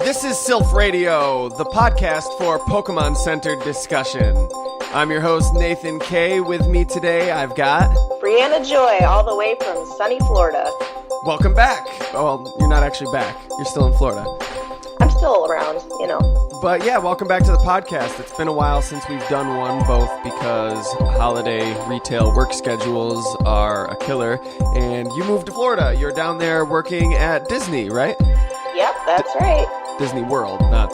This is Silph Radio, the podcast for Pokemon-centered discussion. I'm your host, Nathan K. With me today, I've got... Briana Joy, all the way from sunny Florida. Welcome back. Well, you're not actually back. You're still in Florida. I'm still around, you know. But yeah, welcome back to the podcast. It's been a while since we've done one, both because holiday retail work schedules are a killer, and you moved to Florida. You're down there working at Disney, right? Yep, that's right. Disney World, not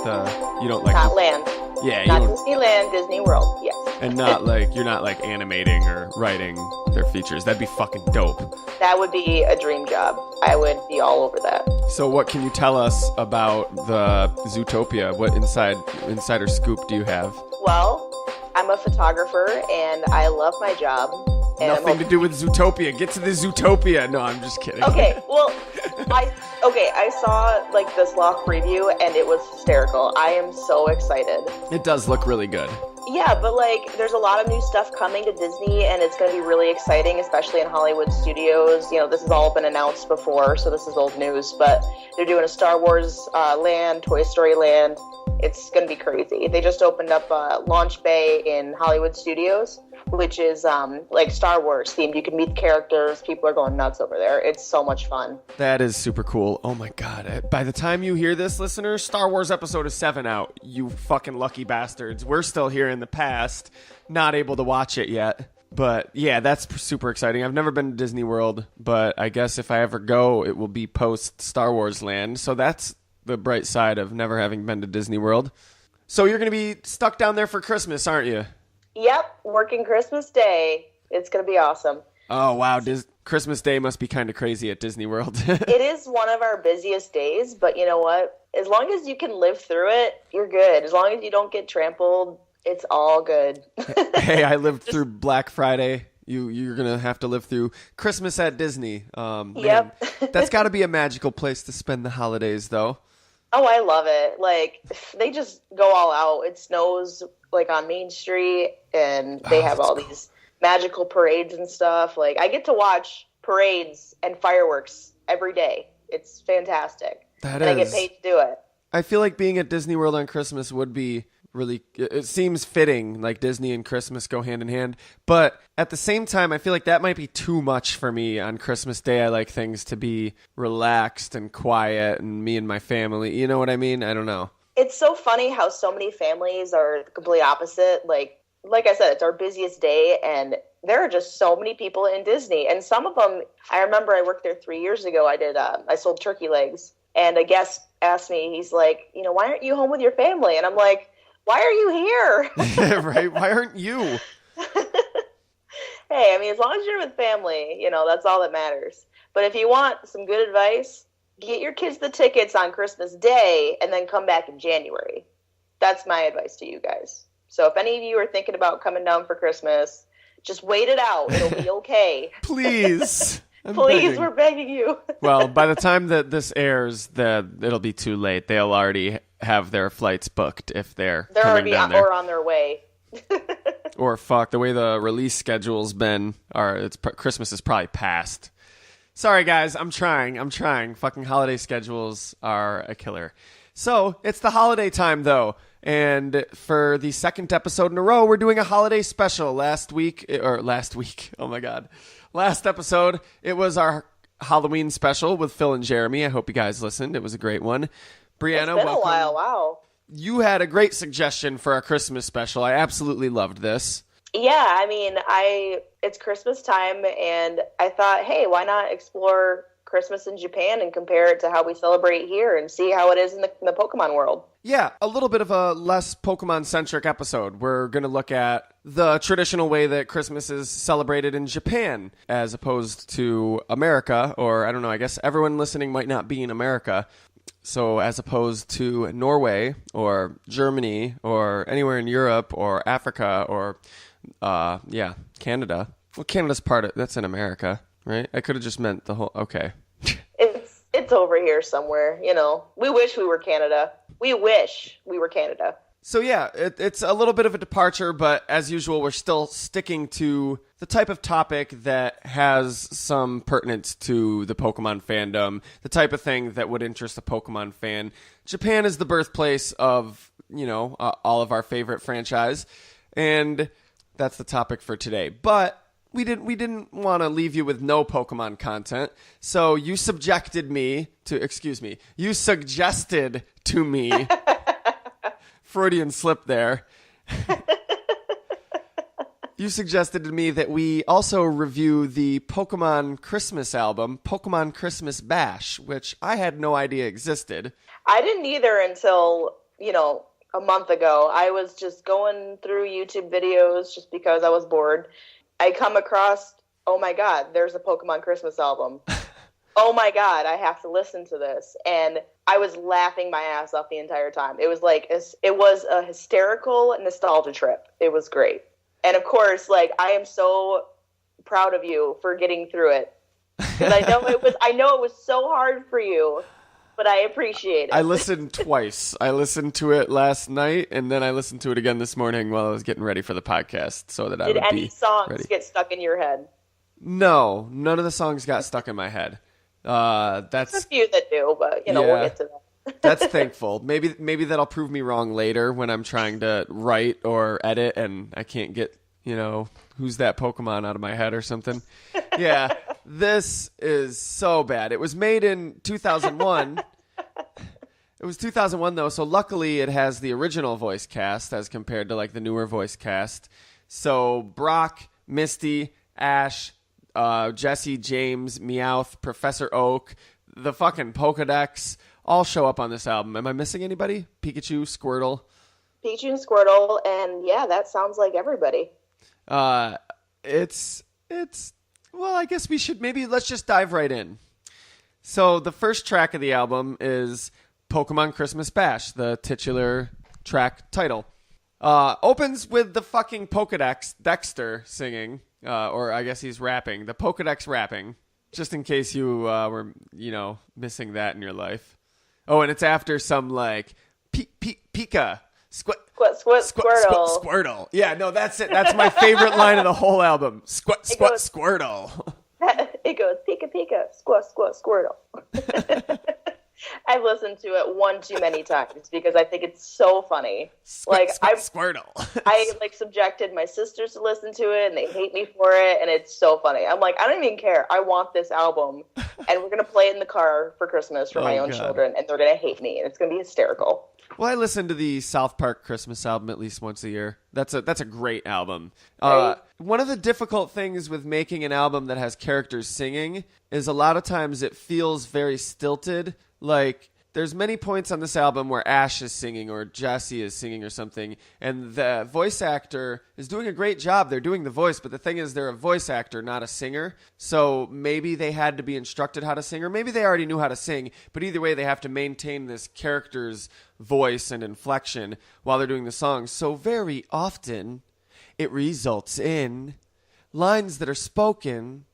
you don't like... Not land. Yeah, not Disneyland, Disney World, yes. And not like, you're not like animating or writing their features. That'd be fucking dope. That would be a dream job. I would be all over that. So what can you tell us about the Zootopia? What insider scoop do you have? Well, I'm a photographer and I love my job. And nothing to do with Zootopia. Get to the Zootopia. No, I'm just kidding. Okay, well, I saw like the sloth preview and it was hysterical. I am so excited. It does look really good. Yeah, but like there's a lot of new stuff coming to Disney and it's going to be really exciting, especially in Hollywood studios. You know, this has all been announced before, so this is old news, but they're doing a Star Wars land, Toy Story land. It's going to be crazy. They just opened up a launch bay in Hollywood Studios, which is like Star Wars themed. You can meet the characters. People are going nuts over there. It's so much fun. That is super cool. Oh my God. By the time you hear this, listeners, Star Wars Episode 7 out. You fucking lucky bastards. We're still here in the past, not able to watch it yet. But yeah, that's super exciting. I've never been to Disney World, but I guess if I ever go, it will be post Star Wars land. So that's the bright side of never having been to Disney World. So you're going to be stuck down there for Christmas, aren't you? Yep, working Christmas Day. It's going to be awesome. Oh, wow. Christmas Day must be kind of crazy at Disney World. It is one of our busiest days, but you know what? As long as you can live through it, you're good. As long as you don't get trampled, it's all good. Hey, I lived through Black Friday. You're going to have to live through Christmas at Disney. Yep. Man, that's got to be a magical place to spend the holidays, though. Oh, I love it. Like, they just go all out. It snows, like, on Main Street, and they have all these magical parades and stuff. Like, I get to watch parades and fireworks every day. It's fantastic. I get paid to do it. I feel like being at Disney World on Christmas would be really... It seems fitting, like Disney and Christmas go hand in hand. But at the same time, I feel like that might be too much for me on Christmas Day. I like things to be relaxed and quiet and me and my family. You know what I mean? I don't know. It's so funny how so many families are the complete opposite. Like I said, it's our busiest day, and there are just so many people in Disney. And some of them, I remember I worked there 3 years ago. I sold turkey legs, and a guest asked me, he's like, you know, why aren't you home with your family? And I'm like, why are you here? Right? Why aren't you? Hey, I mean, as long as you're with family, you know, that's all that matters. But if you want some good advice, get your kids the tickets on Christmas Day and then come back in January. That's my advice to you guys. So if any of you are thinking about coming down for Christmas, just wait it out. It'll be okay. Please. Please, we're begging you. Well, by the time that this airs, it'll be too late. They'll already have their flights booked if they're coming down there. Or on their way. Or fuck, the way the release schedule's been, Christmas is probably past. Sorry, guys, I'm trying. Fucking holiday schedules are a killer. So, it's the holiday time, though. And for the second episode in a row, we're doing a holiday special. Last episode, it was our Halloween special with Phil and Jeremy. I hope you guys listened. It was a great one. Briana, welcome. A while. Wow. You had a great suggestion for our Christmas special. I absolutely loved this. Yeah, I mean, it's Christmas time, and I thought, hey, why not explore Christmas in Japan and compare it to how we celebrate here and see how it is in the Pokemon world. Yeah, a little bit of a less Pokemon-centric episode. We're going to look at the traditional way that Christmas is celebrated in Japan as opposed to America, or I don't know, I guess everyone listening might not be in America. So as opposed to Norway or Germany or anywhere in Europe or Africa or, Canada. Well, Canada's that's in America, right? I could have just meant the whole, okay. It's over here somewhere, you know. We wish we were Canada. We wish we were Canada. So yeah, it's a little bit of a departure, but as usual, we're still sticking to the type of topic that has some pertinence to the Pokemon fandom, the type of thing that would interest a Pokemon fan. Japan is the birthplace of, all of our favorite franchise, and that's the topic for today. But we didn't want to leave you with no Pokemon content, so you suggested to me Freudian slip there. You suggested to me that we also review the Pokemon Christmas album, Pokemon Christmas Bash, which I had no idea existed. I didn't either until, a month ago. I was just going through YouTube videos just because I was bored. I come across, oh my God, there's a Pokemon Christmas album. Oh my God, I have to listen to this. And I was laughing my ass off the entire time. It was a hysterical nostalgia trip. It was great. And of course, I am so proud of you for getting through it. Because I know it was so hard for you, but I appreciate it. I listened twice. I listened to it last night, and then I listened to it again this morning while I was getting ready for the podcast, so that I would be ready. Did any songs get stuck in your head? No, none of the songs got stuck in my head. That's There's a few that do, but we'll get to that. That's thankful. Maybe that'll prove me wrong later when I'm trying to write or edit and I can't get, who's that Pokemon out of my head or something. Yeah, this is so bad. It was made in 2001. It was 2001 though, so luckily it has the original voice cast as compared to the newer voice cast. So Brock, Misty, Ash, Jesse, James, Meowth, Professor Oak, the fucking Pokedex all show up on this album. Am I missing anybody? Pikachu, Squirtle, and yeah, that sounds like everybody. It's well, I guess let's just dive right in. So the first track of the album is Pokemon Christmas Bash, the titular track title. Opens with the fucking Pokedex, Dexter, singing. Or I guess he's rapping. The Pokedex rapping. Just in case you were, missing that in your life. Oh, and it's after some, Pika. Squirtle. Yeah, no, that's it. That's my favorite line of the whole album. Squirtle. It goes, Pika, Pika, Squirtle. I've listened to it one too many times because I think it's so funny. Squirtle. I subjected my sisters to listen to it, and they hate me for it, and it's so funny. I'm like, I don't even care. I want this album, and we're gonna play it in the car for Christmas for my own children, and they're gonna hate me, and it's gonna be hysterical. Well, I listen to the South Park Christmas album at least once a year. That's a great album. Right? One of the difficult things with making an album that has characters singing is a lot of times it feels very stilted. There's many points on this album where Ash is singing or Jesse is singing or something, and the voice actor is doing a great job. They're doing the voice, but the thing is they're a voice actor, not a singer. So maybe they had to be instructed how to sing, or maybe they already knew how to sing, but either way they have to maintain this character's voice and inflection while they're doing the song. So very often it results in lines that are spoken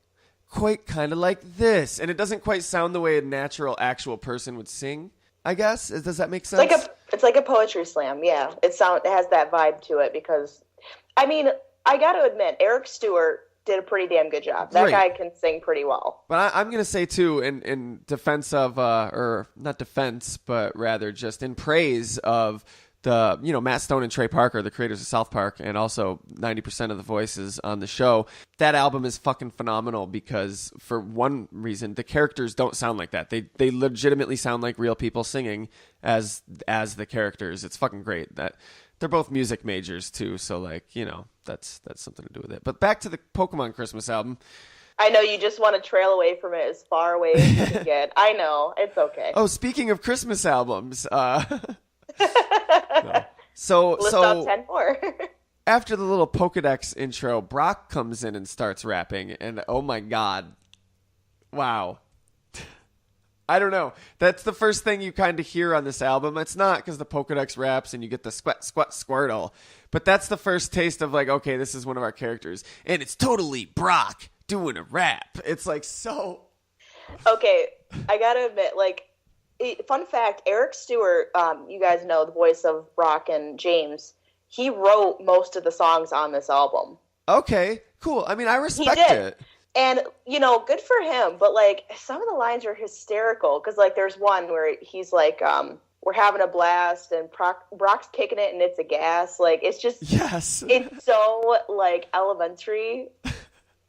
quite kind of like this, and it doesn't quite sound the way a natural actual person would sing, I guess. Does that make sense? It's like a poetry slam. Yeah, it has that vibe to it because I gotta admit, Eric Stewart did a pretty damn good job. That guy can sing pretty well. But I'm gonna say too, in defense of or not defense, but rather just in praise of the Matt Stone and Trey Parker, the creators of South Park, and also 90% of the voices on the show. That album is fucking phenomenal because, for one reason, the characters don't sound like that. They legitimately sound like real people singing as the characters. It's fucking great. That they're both music majors too, so that's something to do with it. But back to the Pokemon Christmas album. I know you just want to trail away from it as far away as you can get. I know, it's okay. Oh, speaking of Christmas albums, no. So list out 10 more. After the little Pokedex intro, Brock comes in and starts rapping, and oh my God, wow. I don't know. That's the first thing you kind of hear on this album. It's not because the Pokedex raps and you get the Squirtle, but that's the first taste of okay, this is one of our characters, and it's totally Brock doing a rap. It's so. Okay, I gotta admit, Fun fact, Eric Stewart, you guys know the voice of Brock and James, he wrote most of the songs on this album. Okay, cool. I mean, I respect it. And, you know, good for him. But, like, some of the lines are hysterical. Because, like, there's one where he's like, we're having a blast and Brock's kicking it and it's a gas. Like, it's just, yes. It's so, like, elementary.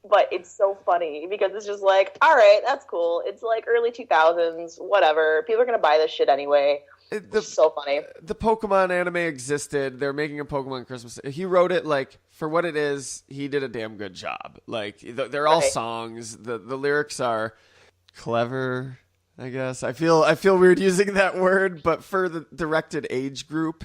But it's so funny because it's just like, all right, that's cool. It's like early 2000s, whatever. People are going to buy this shit anyway. It's so funny. The Pokemon anime existed. They're making a Pokemon Christmas. He wrote it, like, for what it is, he did a damn good job. Like, they're all songs. The lyrics are clever, I guess. I feel weird using that word, but for the directed age group.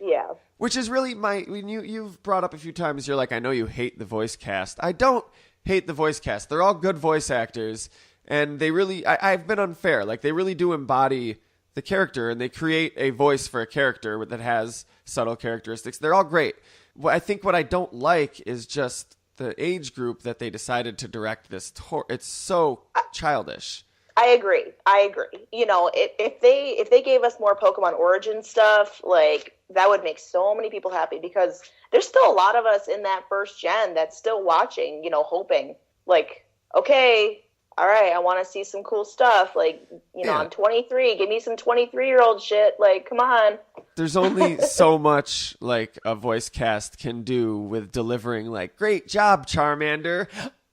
Yeah. Which is really you've brought up a few times, you're like, I know you hate the voice cast. I don't hate the voice cast. They're all good voice actors, and they really, I've been unfair. Like, they really do embody the character, and they create a voice for a character that has subtle characteristics. They're all great. I think what I don't like is just the age group that they decided to direct this tour. It's so childish. I agree. You know, if they gave us more Pokemon Origin stuff, like, that would make so many people happy, because there's still a lot of us in that first gen that's still watching, you know, hoping, like, okay, all right, I want to see some cool stuff. Like, you know, I'm 23. Give me some 23-year-old shit. Like, come on. There's only so much, like, a voice cast can do with delivering, like, great job, Charmander.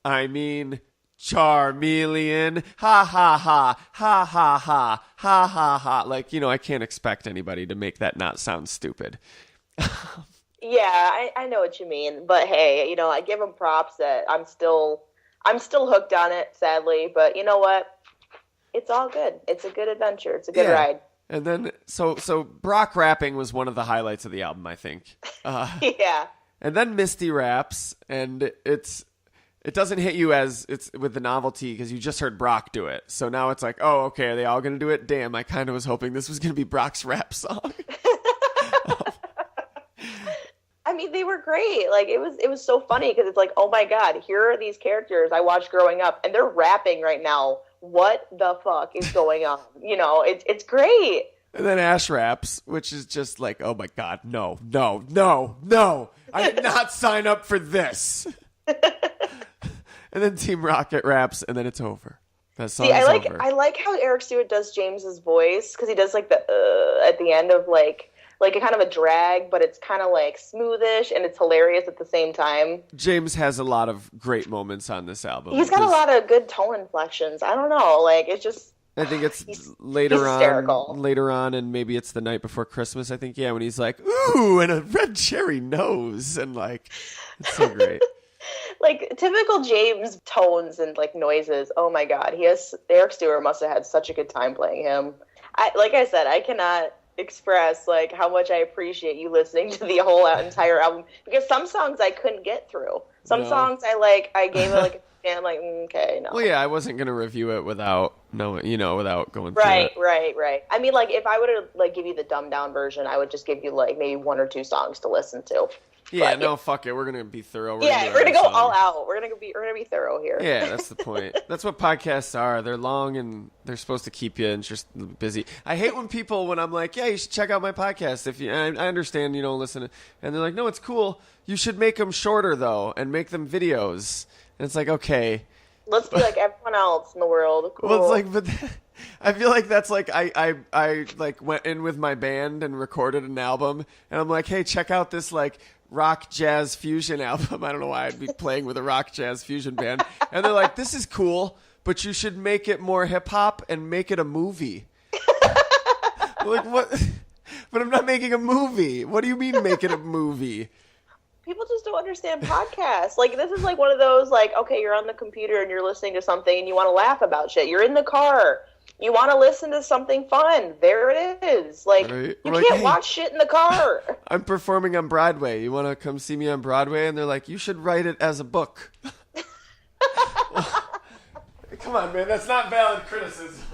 I mean, Charmeleon. Ha, ha, ha. Ha, ha, ha. Ha, ha, ha. Like, you know, I can't expect anybody to make that not sound stupid. Yeah, I know what you mean. But, hey, you know, I give them props that I'm still hooked on it, sadly, but you know what? It's all good. It's a good adventure. It's a good ride. And then, so Brock rapping was one of the highlights of the album, I think. Yeah. And then Misty raps, and it doesn't hit you as it's with the novelty because you just heard Brock do it. So now it's like, oh, okay, are they all going to do it? Damn, I kind of was hoping this was going to be Brock's rap song. I mean, they were great. Like, it was so funny because it's like, oh my God, here are these characters I watched growing up, and they're rapping right now. What the fuck is going on? You know, it's great. And then Ash raps, which is just like, oh my God, no. I did not sign up for this. And then Team Rocket raps, and then it's over. That song's over. I like how Eric Stewart does James's voice, because he does like the at the end of like a kind of a drag, but it's kind of like smoothish and it's hilarious at the same time. James has a lot of great moments on this album. He's got a lot of good tone inflections. I don't know, like, it's just, I think it's later on, and maybe it's the night before Christmas, I think, when he's like, ooh, and a red cherry nose, and like, it's so great. Like, typical James tones and like noises. Oh my God, Eric Stewart must have had such a good time playing him. Like I said, I cannot express like how much I appreciate you listening to the whole entire album, because some songs I couldn't get through. Some songs I gave it like a I'm like, okay, no. Well, yeah, I wasn't gonna review it without knowing, without going through it. Right. I mean, like, if I were to like give you the dumbed down version, I would just give you like maybe one or two songs to listen to. Yeah, but, fuck it. We're gonna be thorough. We're gonna go all out. We're gonna be thorough here. Yeah, that's the point. That's what podcasts are. They're long and they're supposed to keep you busy. I hate when I'm like, yeah, you should check out my podcast. I understand you don't listen, and they're like, no, it's cool. You should make them shorter though, and make them videos. And it's like, okay, let's be like everyone else in the world. Cool. Well, it's like, but I feel like that's like I like went in with my band and recorded an album, and I'm like, hey, check out this like rock jazz fusion album. I don't know why I'd be playing with a rock jazz fusion band. And they're like, this is cool, but you should make it more hip hop and make it a movie. Like, what? But I'm not making a movie. What do you mean make it a movie? People just don't understand podcasts. Like, this is like one of those, like, okay, you're on the computer and you're listening to something and you want to laugh about shit. You're in the car. You want to listen to something fun. There it is. Like, right. You can't watch shit in the car. I'm performing on Broadway. You want to come see me on Broadway? And they're like, you should write it as a book. Come on, man. That's not valid criticism.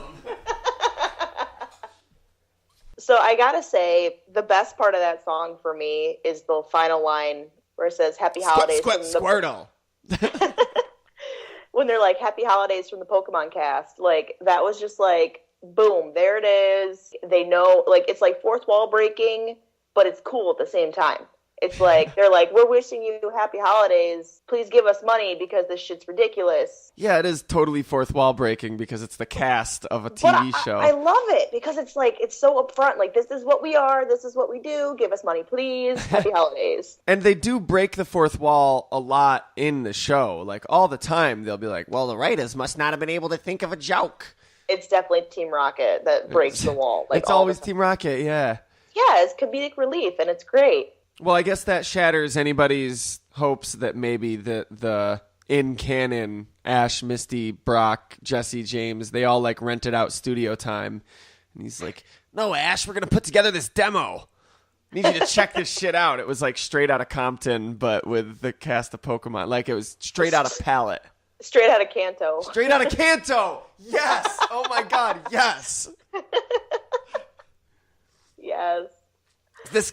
So I got to say, the best part of that song for me is the final line where it says, Happy Holidays. Squirtle. When they're like, Happy Holidays from the Pokemon cast. Like, that was just like, boom, there it is. They know, like, it's like fourth wall breaking, but it's cool at the same time. It's like, they're like, we're wishing you happy holidays. Please give us money because this shit's ridiculous. Yeah, it is totally fourth wall breaking because it's the cast of a TV show. I love it because it's like, it's so upfront. Like, this is what we are. This is what we do. Give us money, please. Happy holidays. And they do break the fourth wall a lot in the show. Like, all the time, they'll be like, well, the writers must not have been able to think of a joke. It's definitely Team Rocket that breaks the wall. Like, it's always Team Rocket, yeah. Yeah, it's comedic relief, and it's great. Well, I guess that shatters anybody's hopes that maybe the in canon Ash, Misty, Brock, Jesse, James, they all like rented out studio time. And he's like, no, Ash, we're going to put together this demo. I need you to check this shit out. It was like straight out of Compton, but with the cast of Pokemon. Like it was straight out of Palette. Straight out of Kanto. Straight out of Kanto. Yes. Oh my God. Yes. Yes.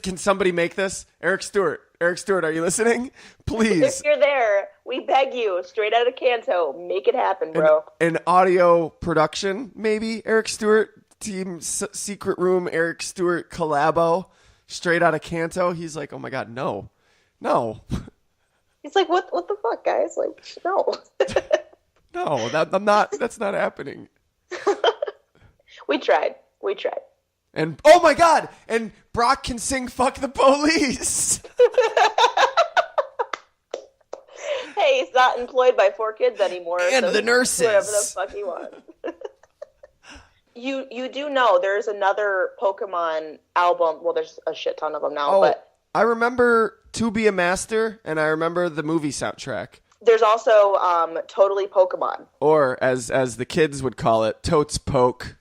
Can somebody make this? Eric Stewart, are you listening? Please. If you're there, we beg you, straight out of Kanto, make it happen, bro. An audio production, maybe? Eric Stewart, Team Secret Room, Eric Stewart collabo, straight out of Kanto. He's like, oh my God, no. He's like, what the fuck, guys? Like, no. No, that's not happening. We tried. And oh my God! And Brock can sing "Fuck the Police." Hey, he's not employed by 4Kids anymore. And so the nurses. Whatever the fuck he wants. You do know there's another Pokemon album. Well, there's a shit ton of them now. But I remember "To Be a Master" and I remember the movie soundtrack. There's also Totally Pokemon, or as the kids would call it, Totes Poke.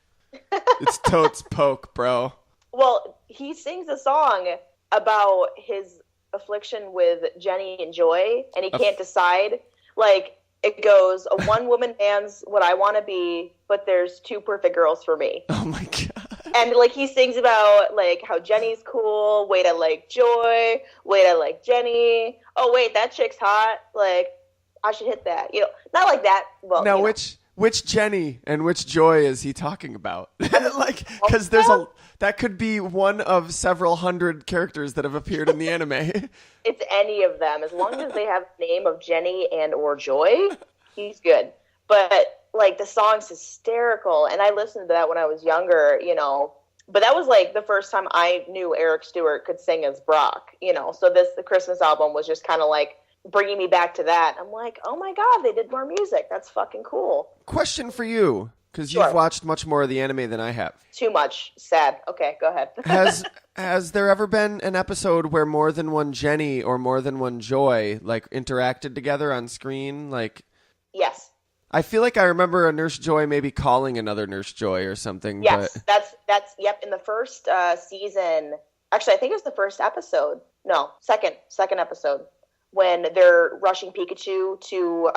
It's Totes Poke, bro. Well, he sings a song about his affliction with Jenny and Joy, and he can't decide. Like, it goes, a one-woman band's what I want to be, but there's two perfect girls for me. Oh, my God. And, like, he sings about, like, how Jenny's cool. Wait, I like Joy. Wait, I like Jenny. Oh, wait, that chick's hot. Like, I should hit that. You know, not like that. Well, now, which Jenny and which Joy is he talking about? Like, because that could be one of several hundred characters that have appeared in the anime. It's any of them. As long as they have the name of Jenny and or Joy, he's good. But, like, the song's hysterical. And I listened to that when I was younger, you know. But that was, like, the first time I knew Eric Stewart could sing as Brock, you know. So the Christmas album was just kind of like bringing me back to that. I'm like, oh my God, they did more music. That's fucking cool. Question for you, because you've watched much more of the anime than I have. Too much. Sad. Okay, go ahead. Has there ever been an episode where more than one Jenny or more than one Joy like interacted together on screen? Like, yes. I feel like I remember a Nurse Joy maybe calling another Nurse Joy or something. Yes, that's yep. In the first season, actually, I think it was the first episode. No, second episode. When they're rushing Pikachu to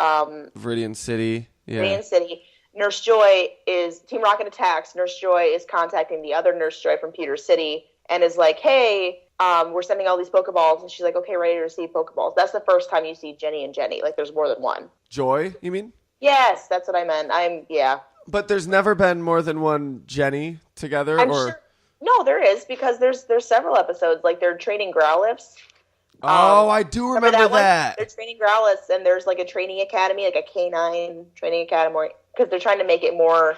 Viridian City. Yeah. Viridian City. Nurse Joy is, Team Rocket attacks. Nurse Joy is contacting the other Nurse Joy from Pewter City and is like, hey, we're sending all these Pokeballs. And she's like, okay, ready to receive Pokeballs. That's the first time you see Jenny and Jenny. Like, there's more than one. Joy, you mean? Yes, that's what I meant. Yeah. But there's never been more than one Jenny together? Sure. No, there is, because there's several episodes. Like, they're training Growlithe. I do remember that. They're training Growlithe, and there's like a training academy, like a canine training academy, because they're trying to make it more,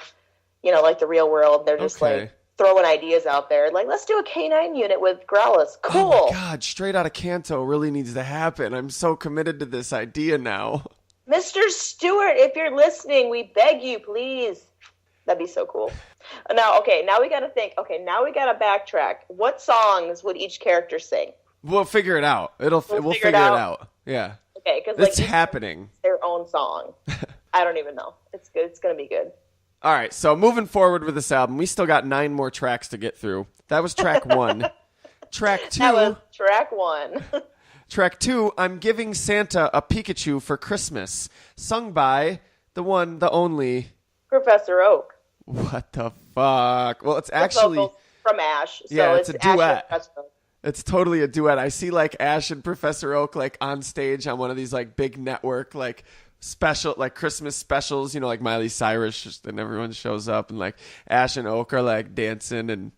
you know, like the real world. They're just like throwing ideas out there. Like, let's do a canine unit with Growlithe. Cool. Oh my God, straight out of Kanto really needs to happen. I'm so committed to this idea now. Mr. Stewart, if you're listening, we beg you, please. That'd be so cool. Now we got to think. Okay, now we got to backtrack. What songs would each character sing? We'll figure it out. We'll figure it out. Yeah. Okay, because it's happening. Their own song. I don't even know. It's good. It's gonna be good. All right. So moving forward with this album, we still got 9 more tracks to get through. That was track 1. Track 2. That was track 1. Track 2. I'm Giving Santa a Pikachu for Christmas, sung by the one, the only Professor Oak. What the fuck? Well, it's actually from Ash. So yeah, it's a duet. Ash. It's totally a duet. I see like Ash and Professor Oak like on stage on one of these like big network like special, like Christmas specials, you know, like Miley Cyrus, and everyone shows up, and like Ash and Oak are like dancing, and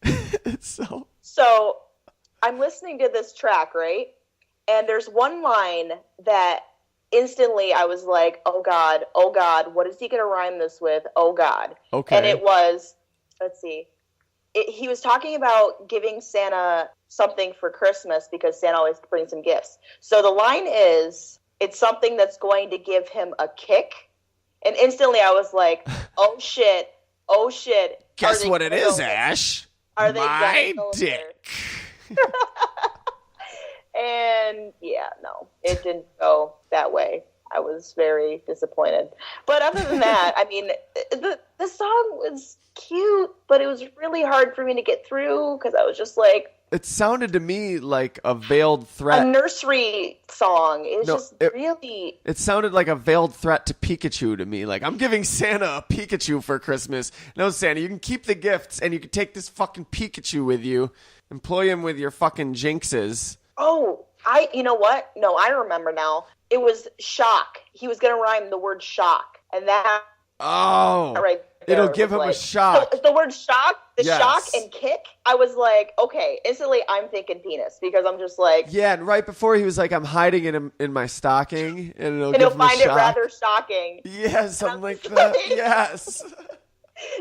it's so I'm listening to this track, right? And there's one line that instantly I was like, oh God, what is he going to rhyme this with? Oh God. Okay. And it was, let's see, he was talking about giving Santa something for Christmas because Santa always brings him gifts. So the line is, it's something that's going to give him a kick. And instantly I was like, oh shit. Guess what it is, Ash? Are they my dick? And yeah, no, it didn't go that way. I was very disappointed. But other than that, I mean, the song was cute, but it was really hard for me to get through because I was just like... It sounded to me like a veiled threat. A nursery song. It sounded like a veiled threat to Pikachu to me. Like, I'm giving Santa a Pikachu for Christmas. No, Santa, you can keep the gifts, and you can take this fucking Pikachu with you. Employ him with your fucking jinxes. Oh, you know what? No, I remember now. It was shock. He was going to rhyme the word shock. And that... Oh. Right. It'll give him a shock. So the word shock, shock and kick, I was like, okay, instantly I'm thinking penis because I'm just like... Yeah, and right before he was like, I'm hiding it in my stocking and it'll give he'll him a find shock. It rather shocking. Yeah, something like that. Yes.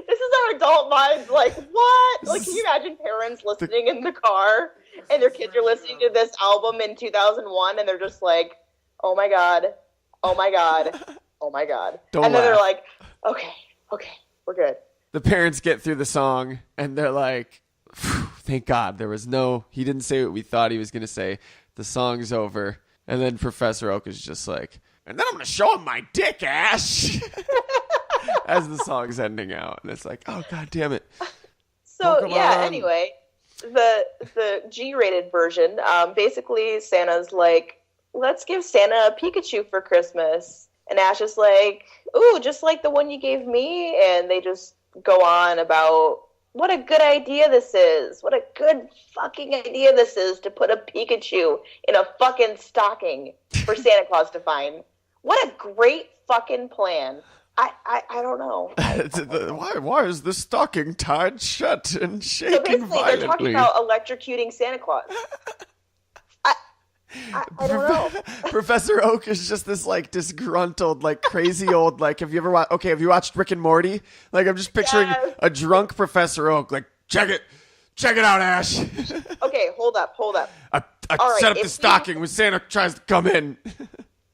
This is our adult minds. Like, what? Like, can you imagine parents listening in the car and their kids are listening to this album in 2001 and they're just like, oh my God. And then they're like, okay, we're good. The parents get through the song and they're like, thank God he didn't say what we thought he was going to say. The song's over. And then Professor Oak is just like, and then I'm going to show him my dick, Ash. As the song's ending out. And it's like, oh, God damn it. So, anyway, the G-rated version, basically Santa's like, let's give Santa a Pikachu for Christmas. And Ash is like, ooh, just like the one you gave me. And they just go on about what a good idea this is. What a good fucking idea this is to put a Pikachu in a fucking stocking for Santa Claus to find. What a great fucking plan. I don't know. Why is the stocking tied shut and shaking violently? They're talking about electrocuting Santa Claus. I don't know. Professor Oak is just this like disgruntled, like crazy old, like have you watched Rick and Morty? Like I'm just picturing a drunk Professor Oak, like check it out, Ash. Okay, hold up. I set up the stocking when Santa tries to come in.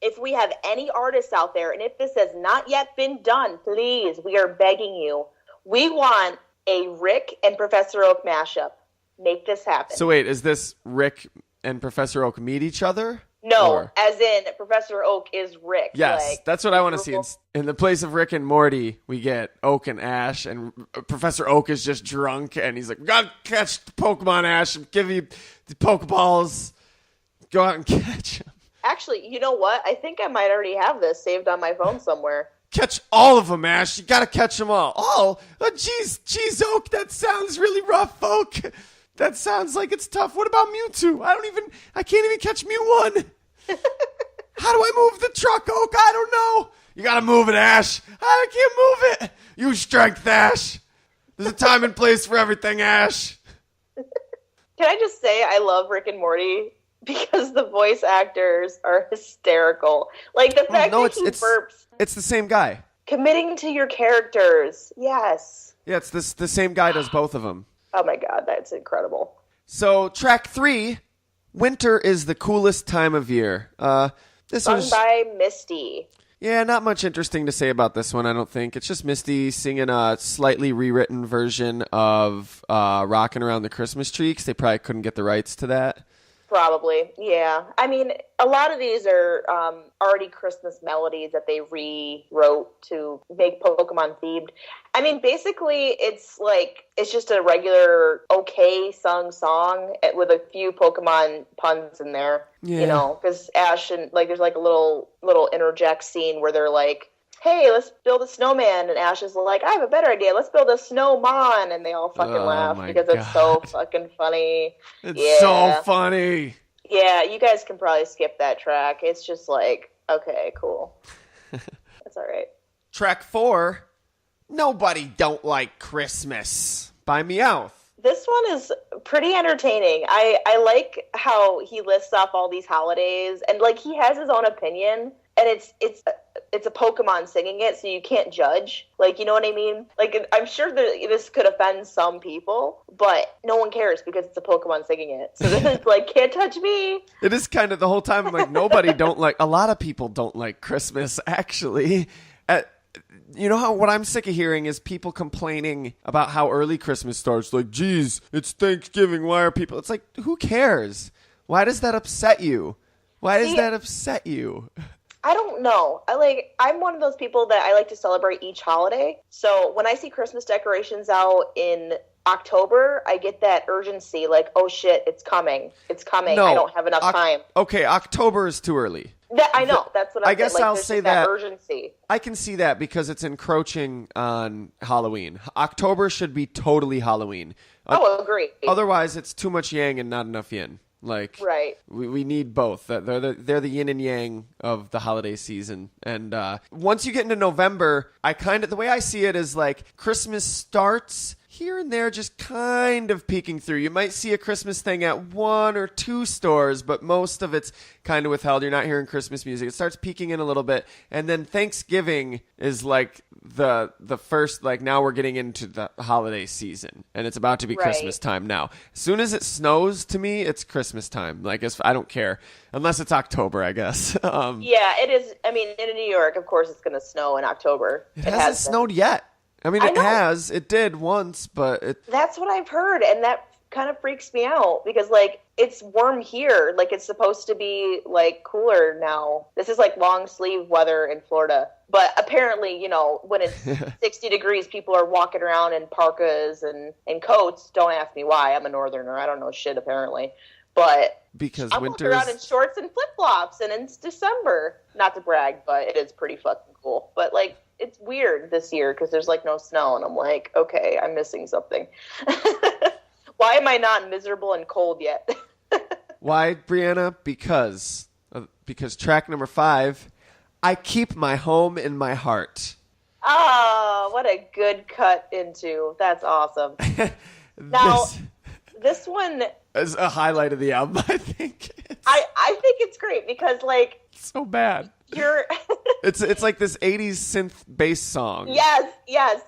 If we have any artists out there, and if this has not yet been done, please, we are begging you. We want a Rick and Professor Oak mashup. Make this happen. So wait, is this Rick and Professor Oak meet each other? No, as in Professor Oak is Rick. Yes, that's what I want to see. In the place of Rick and Morty, we get Oak and Ash, and Professor Oak is just drunk, and he's like, we gotta catch the Pokemon, Ash, and give you the Pokeballs. Go out and catch them. Actually, you know what? I think I might already have this saved on my phone somewhere. Catch all of them, Ash. You gotta catch them all. Oh, geez, Oak, that sounds really rough, Oak. That sounds like it's tough. What about Mewtwo? I can't even catch Mew 1. How do I move the truck, Oak? I don't know. You gotta move it, Ash. I can't move it. Use strength, Ash. There's a time and place for everything, Ash. Can I just say I love Rick and Morty because the voice actors are hysterical. Like the fact that he burps. It's the same guy. Committing to your characters. Yes. Yeah, it's the same guy does both of them. Oh my God, that's incredible. So track 3, winter is the coolest time of year. Sung by Misty. Yeah, not much interesting to say about this one, I don't think. It's just Misty singing a slightly rewritten version of Rockin' Around the Christmas Tree, because they probably couldn't get the rights to that. Probably, yeah. I mean, a lot of these are already Christmas melodies that they rewrote to make Pokemon themed. I mean, basically, it's just a regular okay sung song with a few Pokemon puns in there. Yeah. You know, because Ash and there's a little interject scene where they're like, hey, let's build a snowman. And Ash is like, I have a better idea. Let's build a snowman. And they all fucking laugh because it's so fucking funny. It's so funny. Yeah, you guys can probably skip that track. It's just like, okay, cool. That's all right. Track 4, Nobody Don't Like Christmas by Meowth. This one is pretty entertaining. I like how he lists off all these holidays, and like he has his own opinion, and it's a Pokemon singing it, so you can't judge. Like, you know what I mean? Like, I'm sure that this could offend some people, but no one cares because it's a Pokemon singing it. So it's like, can't touch me. It is kind of the whole time. I'm like, nobody don't like. A lot of people don't like Christmas, actually. You know what I'm sick of hearing is people complaining about how early Christmas starts. Like, geez, it's Thanksgiving. Why are people? It's like, who cares? Why does that upset you? Why does that upset you? I don't know. I'm one of those people that I like to celebrate each holiday. So when I see Christmas decorations out in October, I get that urgency. Like, oh shit, it's coming. It's coming. No, I don't have enough time. Okay, October is too early. I know. That's what I guess like, I'll say that urgency. I can see that because it's encroaching on Halloween. October should be totally Halloween. Agree. Otherwise, it's too much yang and not enough yin. Like, right. We need both. They're the yin and yang of the holiday season. And once you get into November, the way I see it is like Christmas starts here and there, just kind of peeking through. You might see a Christmas thing at 1 or 2 stores, but most of it's kind of withheld. You're not hearing Christmas music. It starts peeking in a little bit. And then Thanksgiving is like the first, like, now we're getting into the holiday season and it's about to be Christmas time now. As soon as it snows, to me, it's Christmas time. Like, I don't care unless it's October, I guess. Yeah, it is. I mean, in New York, of course, it's going to snow in October. It hasn't snowed yet. I mean, it has. It did once, but That's what I've heard, and that kind of freaks me out because, like, it's warm here. Like, it's supposed to be, like, cooler now. This is, like, long sleeve weather in Florida. But apparently, you know, when it's 60 degrees, people are walking around in parkas and coats. Don't ask me why. I'm a northerner. I don't know shit, apparently. But because I'm walking around in shorts and flip-flops, and it's December. Not to brag, but it is pretty fucking cool. But, like, it's weird this year because there's, like, no snow, and I'm like, okay, I'm missing something. Why am I not miserable and cold yet? Why, Briana? Because track number 5, I Keep My Home in My Heart. Oh, what a good cut into. That's awesome. Now, this one is a highlight of the album, I think. I think it's great because, like, it's so bad. It's like this 80s synth bass song. Yes.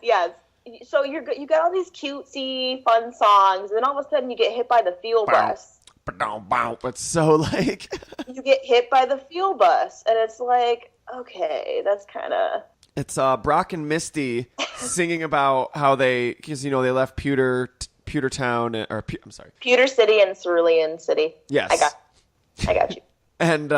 So you got all these cutesy, fun songs, and then all of a sudden you get hit by the fuel bus. It's so like you get hit by the fuel bus, and it's like, okay, that's kind of. It's Brock and Misty singing about how because they left Pewter Town I'm sorry, Pewter City and Cerulean City. Yes, I got you. And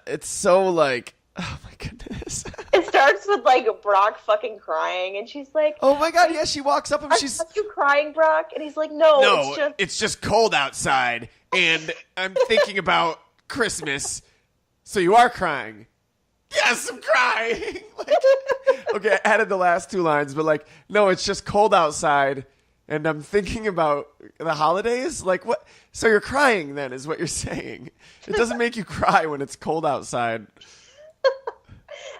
it's so like, oh my goodness. It starts with like Brock fucking crying, and she's like, "Oh my god, yeah!" She walks up and she's, "Are you crying, Brock?" And he's like, "No, it's just cold outside, and I'm thinking about Christmas. So you are crying." Yes, I'm crying. Okay, I added the last 2 lines, but like, no, it's just cold outside, and I'm thinking about the holidays. Like, what? So you're crying then, is what you're saying? It doesn't make you cry when it's cold outside.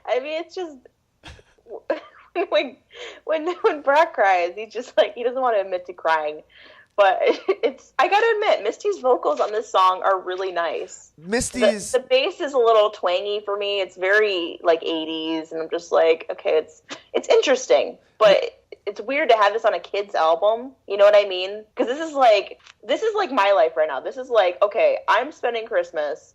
I mean, it's just when Brock cries, he's just like, he doesn't want to admit to crying. But I gotta admit, Misty's vocals on this song are really nice. Misty's the bass is a little twangy for me. It's very like 80s, and I'm just like, okay, it's interesting, but it's weird to have this on a kid's album. You know what I mean? Because this is like my life right now. This is like, okay, I'm spending Christmas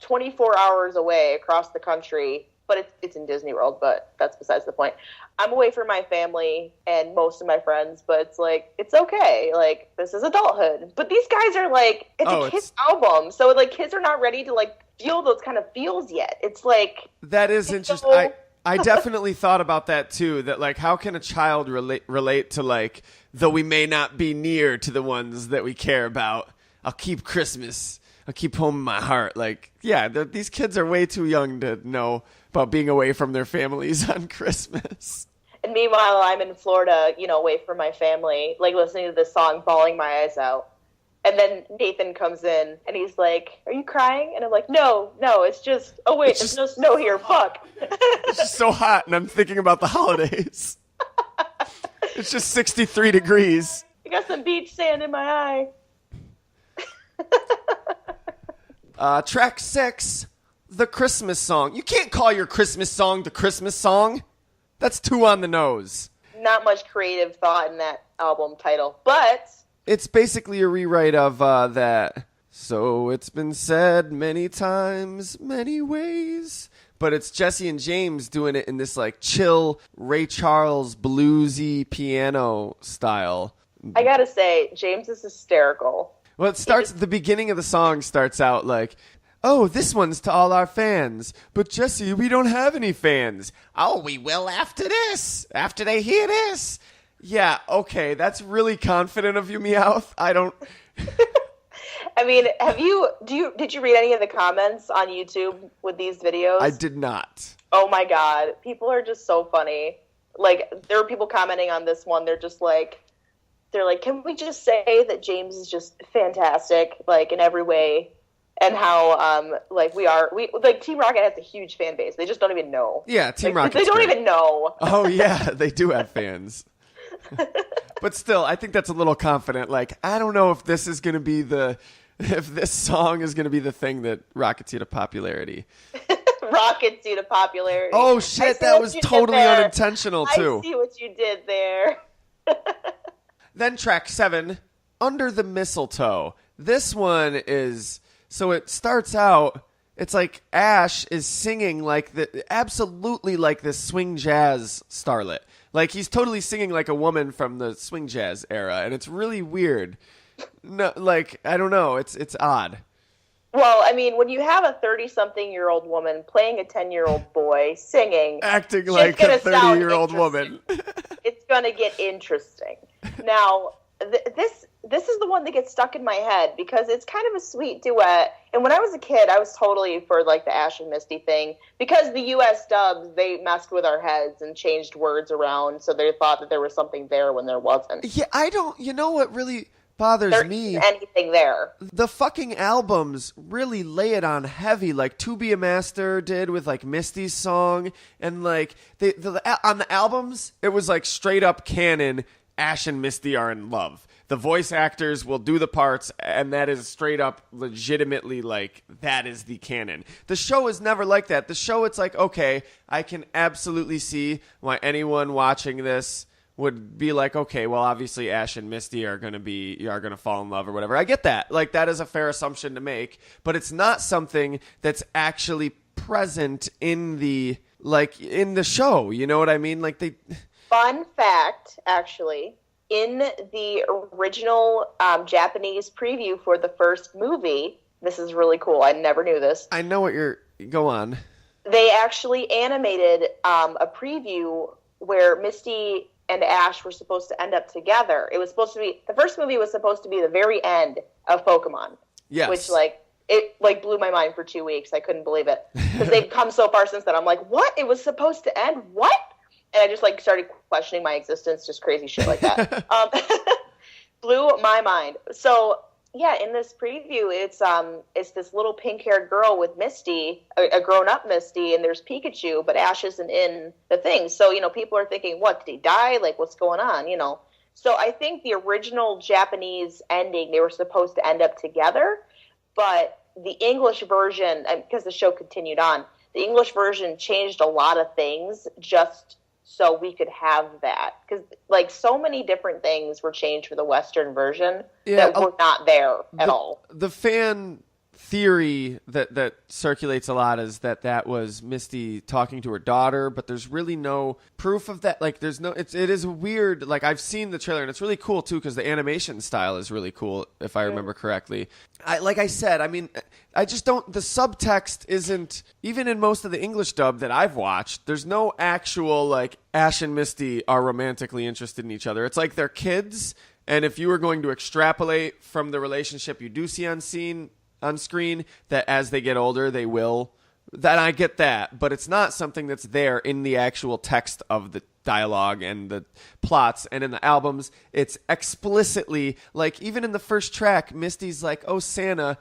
24 hours away across the country. But it's in Disney World, but that's besides the point. I'm away from my family and most of my friends, but it's like, it's okay. Like, this is adulthood. But these guys are like, it's a kid's album. So, like, kids are not ready to, like, feel those kind of feels yet. It's like... That is interesting. So... I definitely thought about that, too. That, like, how can a child relate to, like, though we may not be near to the ones that we care about, I'll keep Christmas. I'll keep home in my heart. Like, yeah, these kids are way too young to know about being away from their families on Christmas. And meanwhile, I'm in Florida, away from my family, like listening to this song, bawling my eyes out. And then Nathan comes in, and he's like, "Are you crying?" And I'm like, "No, it's just, oh wait, there's no snow here, fuck." It's just so hot, and I'm thinking about the holidays. It's just 63 degrees. I got some beach sand in my eye. Track 6, The Christmas Song. You can't call your Christmas song the Christmas song. That's too on the nose. Not much creative thought in that album title, but it's basically a rewrite of that. So it's been said many times, many ways. But it's Jesse and James doing it in this like chill Ray Charles bluesy piano style. I gotta say, James is hysterical. Well, the beginning of the song starts out like, "Oh, this one's to all our fans. But Jesse, we don't have any fans." "Oh, we will after this. After they hear this." Yeah, okay, that's really confident of you, Meowth. I don't... I mean, did you read any of the comments on YouTube with these videos? I did not. Oh my god, people are just so funny. Like, there are people commenting on this one, they're like, "Can we just say that James is just fantastic, like, in every way? And how, Team Rocket has a huge fan base. They just don't even know." Yeah, Team Rocket. They don't even know. Oh, yeah, they do have fans. But still, I think that's a little confident. Like, I don't know if this is going to be if this song is going to be the thing that rockets you to popularity. Rockets you to popularity. Oh, shit, that was totally unintentional, too. I see what you did there. Then track 7, Under the Mistletoe. This one is... So it starts out, it's like Ash is singing absolutely like this swing jazz starlet. Like he's totally singing like a woman from the swing jazz era, and it's really weird. No, like, I don't know, it's odd. Well, I mean, when you have a 30-something-year-old woman playing a 10-year-old boy singing, acting like a 30-year-old woman, it's going to get interesting. Now, this is the one that gets stuck in my head because it's kind of a sweet duet. And when I was a kid, I was totally for like the Ash and Misty thing because the U.S. dubs, they messed with our heads and changed words around. So they thought that there was something there when there wasn't. Yeah, you know what really bothers me? Anything there. The fucking albums really lay it on heavy, like To Be a Master did with like Misty's song. And like on the albums, it was like straight up canon. Ash and Misty are in love. The voice actors will do the parts, and that is straight up legitimately like, that is the canon. The show is never like that. The show, it's like, okay, I can absolutely see why anyone watching this would be like, okay, well, obviously Ash and Misty are going to fall in love or whatever. I get that. Like, that is a fair assumption to make, but it's not something that's actually present in the show. You know what I mean? Like, Fun fact, actually, in the original Japanese preview for the first movie, this is really cool. I never knew this. I know what go on. They actually animated a preview where Misty and Ash were supposed to end up together. It was supposed to be, the first movie was supposed to be the very end of Pokemon. Yes. Which, it blew my mind for 2 weeks. I couldn't believe it. Because they've come so far since then. I'm like, what? It was supposed to end? What? And I just started questioning my existence, just crazy shit like that. Blew my mind. So yeah, in this preview, it's this little pink-haired girl with Misty, a grown-up Misty, and there's Pikachu, but Ash isn't in the thing. So people are thinking, what, did he die? Like, what's going on? So I think the original Japanese ending, they were supposed to end up together, but the English version, because the show continued on, the English version changed a lot of things just so we could have that. Because, so many different things were changed for the Western version that were not there at all. The fan theory that circulates a lot is that was Misty talking to her daughter, but there's really no proof of that. There's no, it is weird. I've seen the trailer, and it's really cool, too, because the animation style is really cool, if I remember correctly. I said, I just don't, the subtext isn't, even in most of the English dub that I've watched, there's no actual, Ash and Misty are romantically interested in each other. It's like they're kids, and if you were going to extrapolate from the relationship you do see on screen, that as they get older, they will. That I get that, but it's not something that's there in the actual text of dialogue and the plots. And in the albums, it's explicitly like, even in the first track, Misty's like, "Oh, Santa,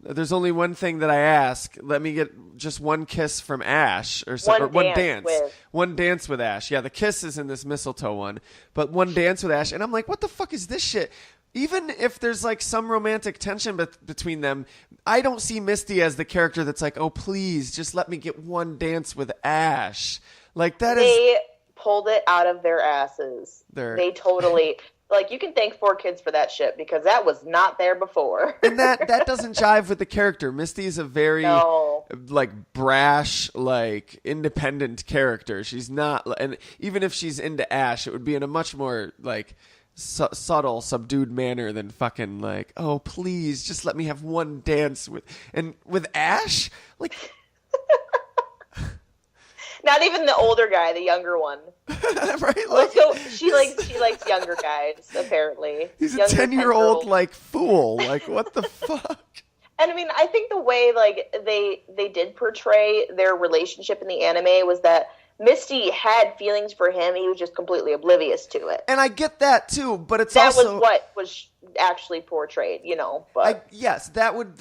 there's only one thing that I ask. Let me get just one kiss from Ash," or one dance. One dance with Ash. Yeah, the kiss is in this mistletoe one, but one dance with Ash. And I'm like, what the fuck is this shit? Even if there's like some romantic tension between them, I don't see Misty as the character that's like, "Oh, please, just let me get one dance with Ash." Like they pulled it out of their asses. They totally... Like, you can thank 4Kids for that shit, because that was not there before. And that doesn't jive with the character. Misty is a very, like, brash, like, independent character. She's not... And even if she's into Ash, it would be in a much more, like, subtle, subdued manner than fucking, like, "Oh, please, just let me have one dance with..." And with Ash? Like... Not even the older guy, the younger one. Right? Like, so she likes younger guys, apparently. He's a 10-year-old like fool. Like, what the fuck? And I mean, I think the way like they did portray their relationship in the anime was that Misty had feelings for him. He was just completely oblivious to it. And I get that too, but that was what was actually portrayed, you know. But yes, that would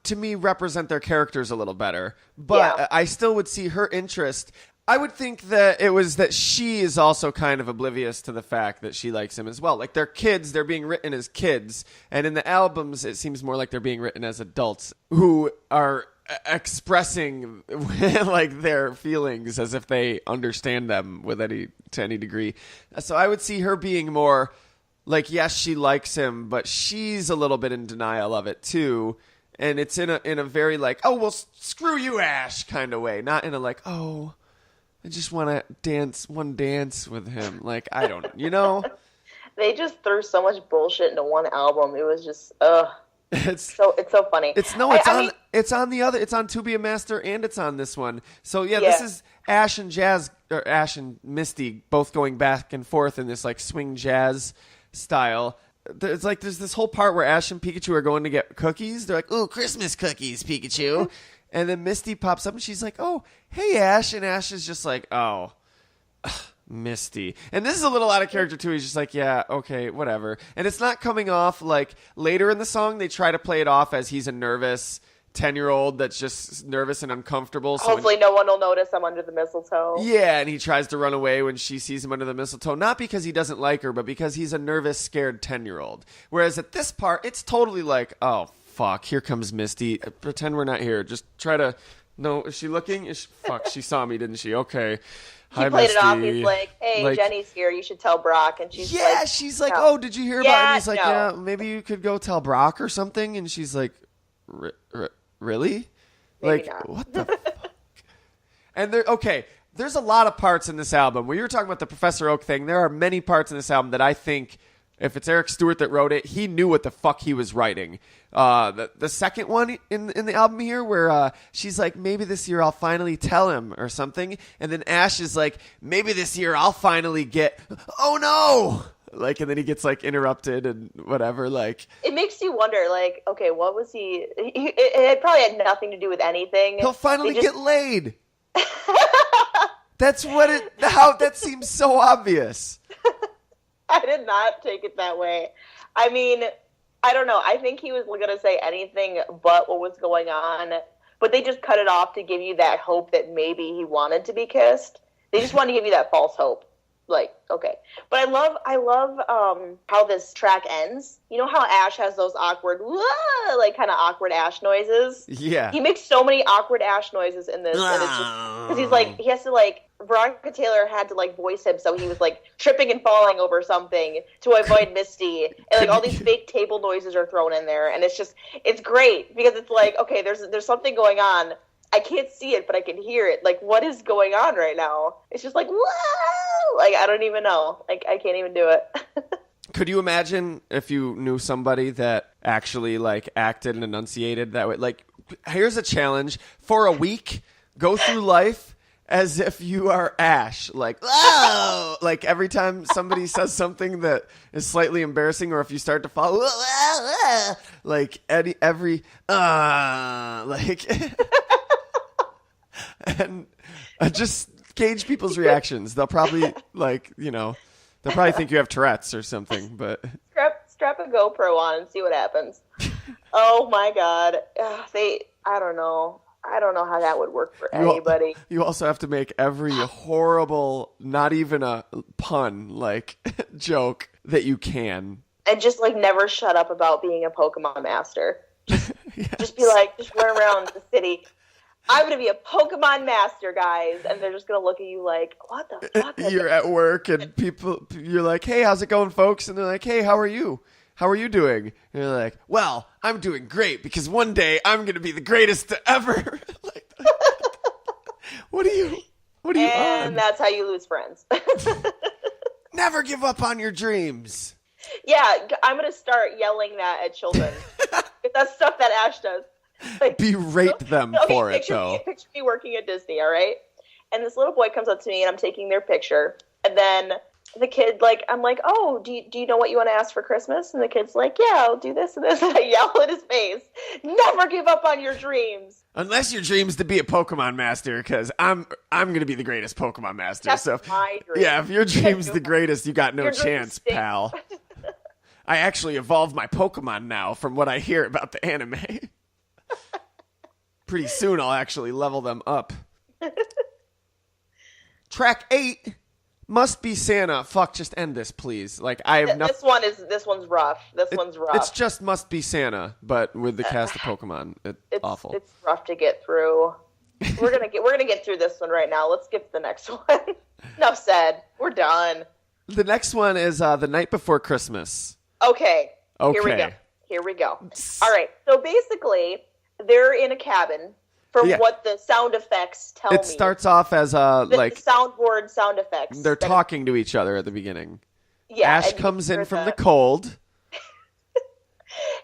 to me represent their characters a little better. But I still would see her interest. I would think that it was that she is also kind of oblivious to the fact that she likes him as well. Like, they're kids, they're being written as kids. And in the albums, it seems more like they're being written as adults who are expressing like their feelings as if they understand them to any degree. So I would see her being more like, yes, she likes him, but she's a little bit in denial of it too. And it's in a very like, "Oh, well, screw you, Ash," kind of way. Not in a like, "Oh, I just want to dance with him." Like, I don't, you know? They just threw so much bullshit into one album. It was just, It's so funny. It's on To Be a Master and it's on this one. So yeah, this is Ash and Misty both going back and forth in this like swing jazz style. There's this whole part where Ash and Pikachu are going to get cookies. They're like, "Ooh, Christmas cookies, Pikachu." And then Misty pops up and she's like, "Oh, hey, Ash." And Ash is just like, "Oh, Misty." And this is a little out of character too. He's just like, "Yeah, okay, whatever." And it's not coming off like later in the song, they try to play it off as he's a nervous 10-year-old that's just nervous and uncomfortable. So hopefully no one will notice I'm under the mistletoe. Yeah, and he tries to run away when she sees him under the mistletoe. Not because he doesn't like her, but because he's a nervous, scared 10-year-old. Whereas at this part, it's totally like, "Oh, fuck, here comes Misty. Pretend we're not here. Just try to... No, is she looking? Fuck, she saw me, didn't she? Okay. He played Misty. It off. He's like, "Hey, like, Jenny's here. You should tell Brock." And she's like... she's like, "Oh, did you hear about it?" And he's like, "Yeah, maybe you could go tell Brock or something." And she's like, "Really?" Maybe like, not. What the fuck? And there's a lot of parts in this album. When you were talking about the Professor Oak thing, there are many parts in this album that I think... If it's Eric Stewart that wrote it, he knew what the fuck he was writing. The second one in the album here where she's like, "Maybe this year I'll finally tell him," or something. And then Ash is like, "Maybe this year I'll finally get..." Oh, no! Like, and then he gets like interrupted and whatever. Like, it makes you wonder, like, okay, what was he... It probably had nothing to do with anything. He'll finally get laid. That's what it... How that seems so obvious. I did not take it that way. I mean, I don't know. I think he was going to say anything but what was going on. But they just cut it off to give you that hope that maybe he wanted to be kissed. They just wanted to give you that false hope. Like, okay. But I love how this track ends. You know how Ash has those awkward, like kind of awkward Ash noises? Yeah. He makes so many awkward Ash noises in this. And it's just, because he's like, he has to like, Veronica Taylor had to like voice him, so he was like tripping and falling over something to avoid Misty, and like all these fake table noises are thrown in there, and it's great because it's like, okay, there's something going on. I can't see it, but I can hear it. Like, what is going on right now? It's just like, whoa! Like, I don't even know. Like, I can't even do it. Could you imagine if you knew somebody that actually like acted and enunciated that way? Like, here's a challenge for a week: go through life as if you are Ash, like, "Whoa!" Like every time somebody says something that is slightly embarrassing, or if you start to fall, "Whoa!" Like every like, and just gauge people's reactions. They'll probably they'll probably think you have Tourette's or something. But strap a GoPro on and see what happens. Oh my God, I don't know. I don't know how that would work for anybody. You also have to make every horrible, not even a pun, joke that you can. And just, never shut up about being a Pokemon master. Just be just run around the city. I'm going to be a Pokemon master, guys. And they're just going to look at you like, what the fuck? You're at work and you're like, hey, how's it going, folks? And they're like, hey, how are you? How are you doing? And you're like, well, I'm doing great because one day I'm going to be the greatest to ever. What are you and on? That's how you lose friends. Never give up on your dreams. Yeah, I'm going to start yelling that at children. That's stuff that Ash does. Berate them for it, though. Picture me working at Disney, all right? And this little boy comes up to me, and I'm taking their picture. And then the kid, I'm like, oh, do you know what you want to ask for Christmas? And the kid's like, yeah, I'll do this and this. And I yell in his face, never give up on your dreams. Unless your dream's to be a Pokemon master, because I'm going to be the greatest Pokemon master. That's my dream. Yeah, if your dream's the greatest, you got no chance, pal. I actually evolved my Pokemon now from what I hear about the anime. Pretty soon I'll actually level them up. Track 8 must be Santa. Fuck, just end this, please. I have nothing. This one's rough. One's rough. It's just must be Santa, but with the cast of Pokemon. It's awful. It's rough to get through. We're gonna get through this one right now. Let's skip to the next one. Enough said. We're done. The next one is The Night Before Christmas. Okay. Here we go. All right. So basically, they're in a cabin. From what the sound effects tell me. It starts off as the soundboard sound effects. They're talking to each other at the beginning. Yeah. Ash comes in from the cold.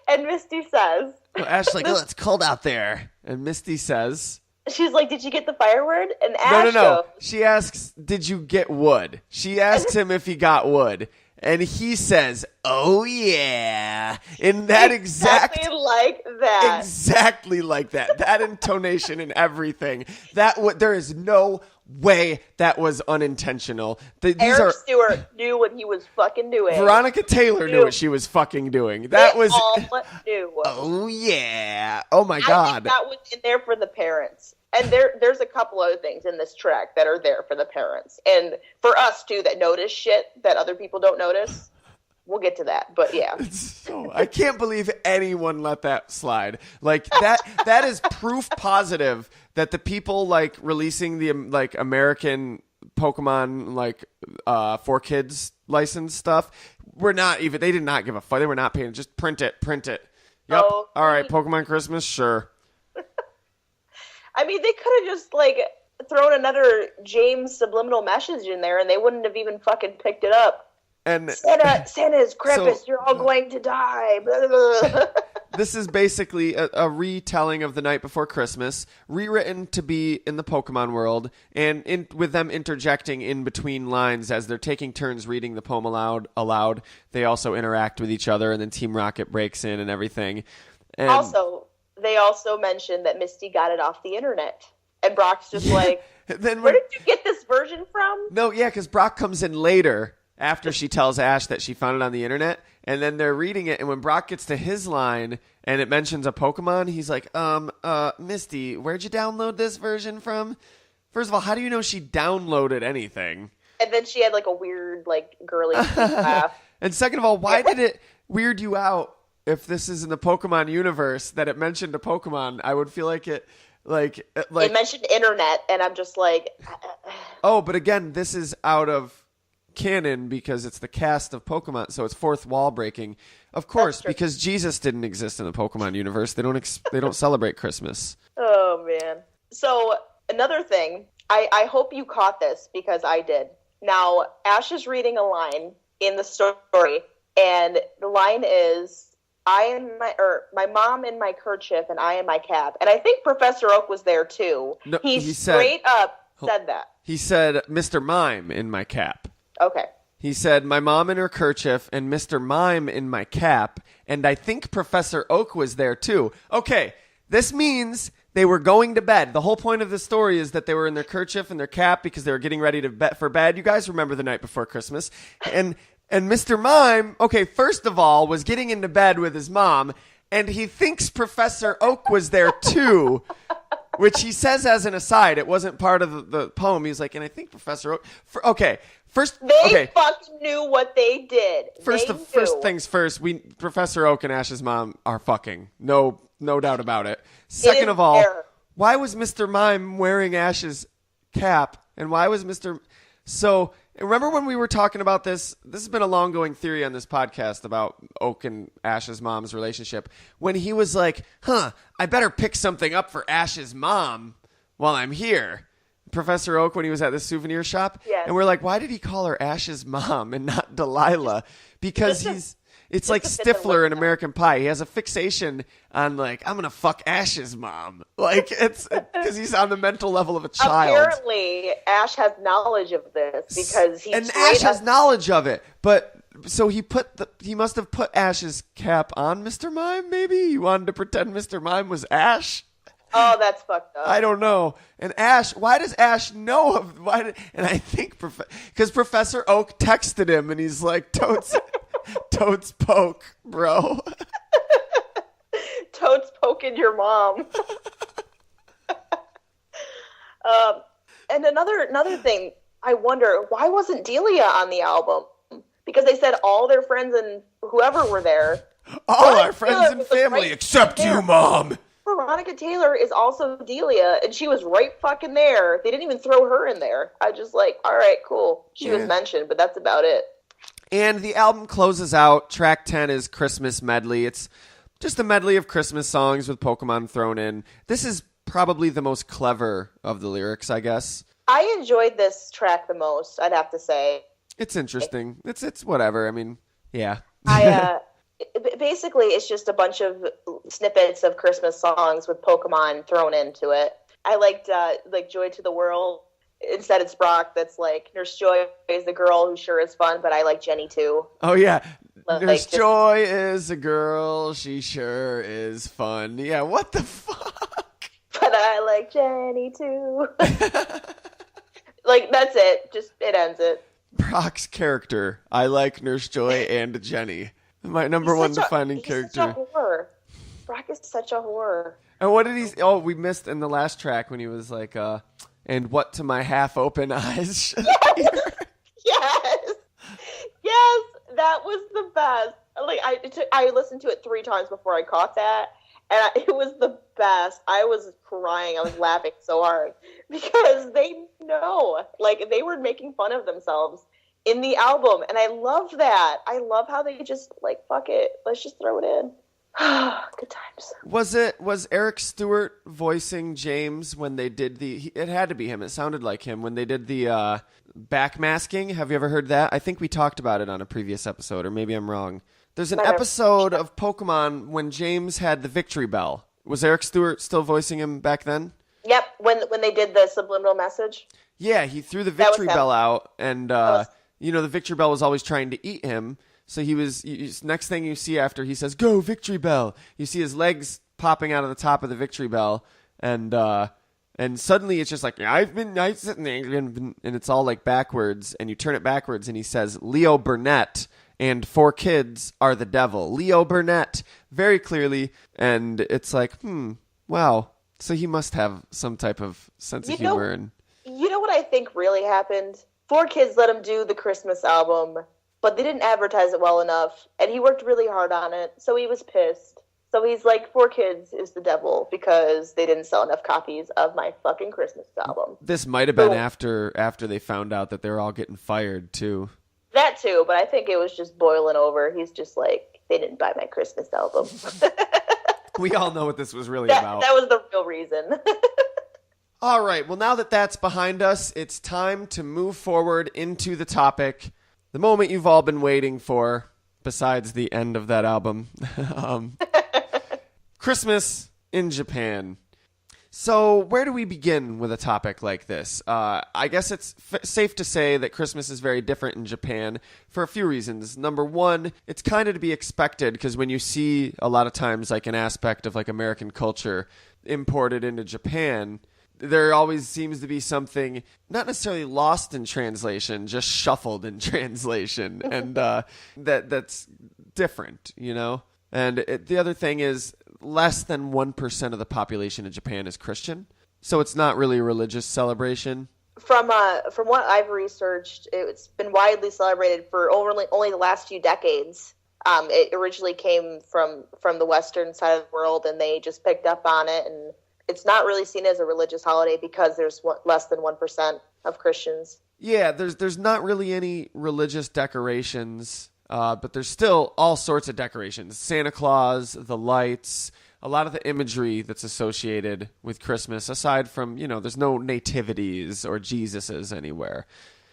And Misty says. Well, Ash's like, oh, it's cold out there. And Misty says. She's like, did you get the firewood? And Ash No. She asks, did you get wood? She asks him if he got wood. And he says, oh, yeah. In that exactly like that. Exactly like that. That intonation and everything. There is no way that was unintentional. Eric Stewart knew what he was fucking doing. Veronica Taylor knew what she was fucking doing. They all knew. Oh, yeah. Oh, my God. I think that was in there for the parents. And there's a couple other things in this track that are there for the parents. And for us, too, that notice shit that other people don't notice. We'll get to that. But, yeah. I can't believe anyone let that slide. That is proof positive that the people, releasing the, American Pokemon, for kids license stuff, they did not give a fuck. They were not paying. Just print it. Yep. Oh, all right, Pokemon Christmas, sure. I mean, they could have just, thrown another James subliminal message in there, and they wouldn't have even fucking picked it up. And Santa's Krampus, you're all going to die. Blah, blah, blah. This is basically a retelling of The Night Before Christmas, rewritten to be in the Pokemon world, and with them interjecting in between lines as they're taking turns reading the poem aloud. They also interact with each other, and then Team Rocket breaks in and everything. And they also mentioned that Misty got it off the internet. And Brock's just like, where did you get this version from? No, yeah, because Brock comes in later after she tells Ash that she found it on the internet. And then they're reading it. And when Brock gets to his line and it mentions a Pokemon, he's like, Misty, where'd you download this version from? First of all, how do you know she downloaded anything? And then she had a weird, girly laugh. And second of all, why did it weird you out? If this is in the Pokemon universe, that it mentioned a Pokemon, I would feel like it, it mentioned internet, and I'm just like, oh, but again, this is out of canon because it's the cast of Pokemon, so it's fourth wall breaking, of course, because Jesus didn't exist in the Pokemon universe. They don't celebrate Christmas. Oh man! So another thing, I hope you caught this because I did. Now Ash is reading a line in the story, and the line is. My mom in my kerchief and I in my cap. And I think Professor Oak was there too. No, he straight up said that. He said Mr. Mime in my cap. Okay. He said my mom in her kerchief and Mr. Mime in my cap. And I think Professor Oak was there too. Okay. This means they were going to bed. The whole point of the story is that they were in their kerchief and their cap because they were getting ready to for bed. You guys remember the night before Christmas. And Mr. Mime, okay, first of all, was getting into bed with his mom, and he thinks Professor Oak was there too, which he says as an aside. It wasn't part of the poem. He's like, and I think Professor Oak... They fucking knew what they did. First things first, Professor Oak and Ash's mom are fucking. No doubt about it. Second of all, why was Mr. Mime wearing Ash's cap? And why was So, remember when we were talking about this? This has been a long-going theory on this podcast about Oak and Ash's mom's relationship. When he was like, I better pick something up for Ash's mom while I'm here. Professor Oak, when he was at the souvenir shop. Yes. And we're like, why did he call her Ash's mom and not Delilah? Because it's like Stifler in American Pie. He has a fixation on like, I'm going to fuck Ash's mom. Like, it's because he's on the mental level of a child. Apparently, Ash has knowledge of this because he's... And Ash has knowledge of it. But, so he must have put Ash's cap on Mr. Mime, maybe? He wanted to pretend Mr. Mime was Ash? Oh, that's fucked up. I don't know. And Ash, why does Ash know and I think because Professor Oak texted him and he's like, totes poke, bro. Totes poking your mom. And another thing, I wonder, why wasn't Delia on the album? Because they said all their friends and whoever were there. All our friends and family except you, Mom. Veronica Taylor is also Delia, and she was right fucking there. They didn't even throw her in there. I just like, all right, cool. She was mentioned, but that's about it. And the album closes out. Track 10 is Christmas Medley. It's just a medley of Christmas songs with Pokemon thrown in. This is probably the most clever of the lyrics, I guess. I enjoyed this track the most, I'd have to say. It's interesting. It's whatever. I mean, yeah. Basically, it's just a bunch of snippets of Christmas songs with Pokemon thrown into it. I liked Joy to the World. Instead, it's Brock that's like, Nurse Joy is the girl who sure is fun, but I like Jenny too. Oh, yeah. Nurse Joy is a girl. She sure is fun. Yeah, what the fuck? But I like Jenny too. Like, that's it. Just, it ends it. Brock's character. I like Nurse Joy and Jenny. My number one defining character. He's such a whore. Brock is such a whore. And what did he... Oh, we missed in the last track when he was like, and what to my half-open eyes? Yes. Yes, that was the best. Like, I listened to it 3 times before I caught that, and it was the best. I was crying. I was laughing so hard because they know. Like, they were making fun of themselves in the album, and I love that. I love how they just like, fuck it, let's just throw it in. Good times. Was Eric Stewart voicing James when they did it had to be him, it sounded like him when they did the backmasking? Have you ever heard that? I think we talked about it on a previous episode, or maybe I'm wrong. There's an episode of Pokemon when James had the victory bell. Was Eric Stewart still voicing him back then? Yep, when they did the subliminal message. Yeah, he threw the victory bell out, and the victory bell was always trying to eat him. So next thing you see after he says, "Go, victory bell," you see his legs popping out of the top of the victory bell, and suddenly it's just like, I've been sitting there, and it's all like backwards, and you turn it backwards, and he says, "Leo Burnett and 4 kids are the devil." Leo Burnett, very clearly, and it's like, wow. So he must have some type of sense of humor. And you know what I think really happened? 4 Kids let him do the Christmas album, but they didn't advertise it well enough, and he worked really hard on it, so he was pissed. So he's like, 4 Kids is the devil because they didn't sell enough copies of my fucking Christmas album. This might have been after they found out that they were all getting fired, too. That, too, but I think it was just boiling over. He's just like, they didn't buy my Christmas album. We all know what this was really about. That was the real reason. All right, well, now that that's behind us, it's time to move forward into the topic, the moment you've all been waiting for, besides the end of that album. Christmas in Japan. So where do we begin with a topic like this? I guess it's safe to say that Christmas is very different in Japan for a few reasons. Number one, it's kind of to be expected because when you see a lot of times like an aspect of like American culture, imported into Japan, there always seems to be something not necessarily lost in translation, just shuffled in translation, and that's different, you know. And the other thing is, less than 1% of the population in Japan is Christian, so it's not really a religious celebration. From what I've researched, it's been widely celebrated for only the last few decades. It originally came from the western side of the world, and they just picked up on it, and it's not really seen as a religious holiday because there's less than 1% of Christians. Yeah, there's not really any religious decorations, but there's still all sorts of decorations. Santa Claus, the lights, a lot of the imagery that's associated with Christmas, aside from, you know, there's no nativities or Jesuses anywhere.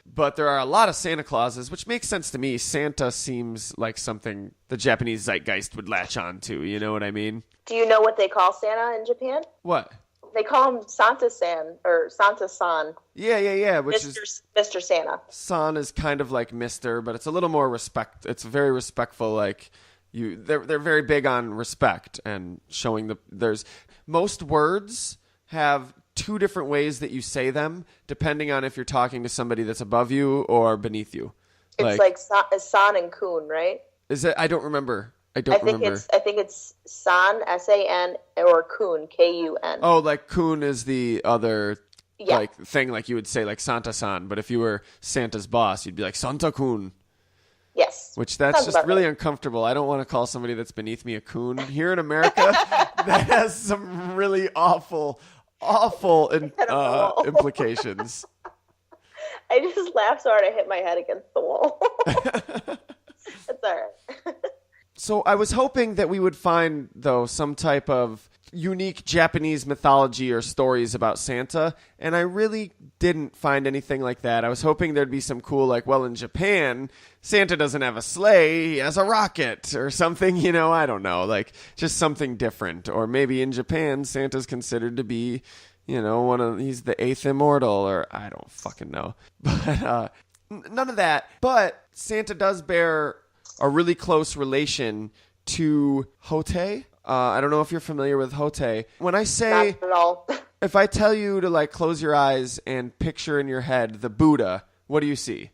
But there are a lot of Santa Clauses, which makes sense to me. Santa seems like something the Japanese zeitgeist would latch on to, you know what I mean? Do you know what they call Santa in Japan? What? They call him Santa-san, or Santa-san. Yeah, which Mr. is... Mr. Santa. San is kind of like Mr., but it's a little more respect. It's very respectful, like... They're very big on respect and showing there's most words have two different ways that you say them depending on if you're talking to somebody that's above you or beneath you. It's like san and kun, right? Is it? I don't remember. I think it's san, S-A-N, or kun, K-U-N. Oh, like kun is the other like thing, like you would say like Santa-san, but if you were Santa's boss, you'd be like Santa-kun. Yes. Which that's just really uncomfortable. I don't want to call somebody that's beneath me a coon. Here in America, that has some really awful implications. I just laughed so hard I hit my head against the wall. It's all right. So I was hoping that we would find, though, some type of unique Japanese mythology or stories about Santa, and I really didn't find anything like that. I was hoping there'd be some cool, like, well, in Japan, Santa doesn't have a sleigh, he has a rocket or something, you know, I don't know, like, just something different. Or maybe in Japan, Santa's considered to be, you know, he's the eighth immortal, or I don't fucking know. But none of that. But Santa does bear a really close relation to Hotei. I don't know if you're familiar with Hotei. When I say, not at all. If I tell you to like close your eyes and picture in your head the Buddha, what do you see?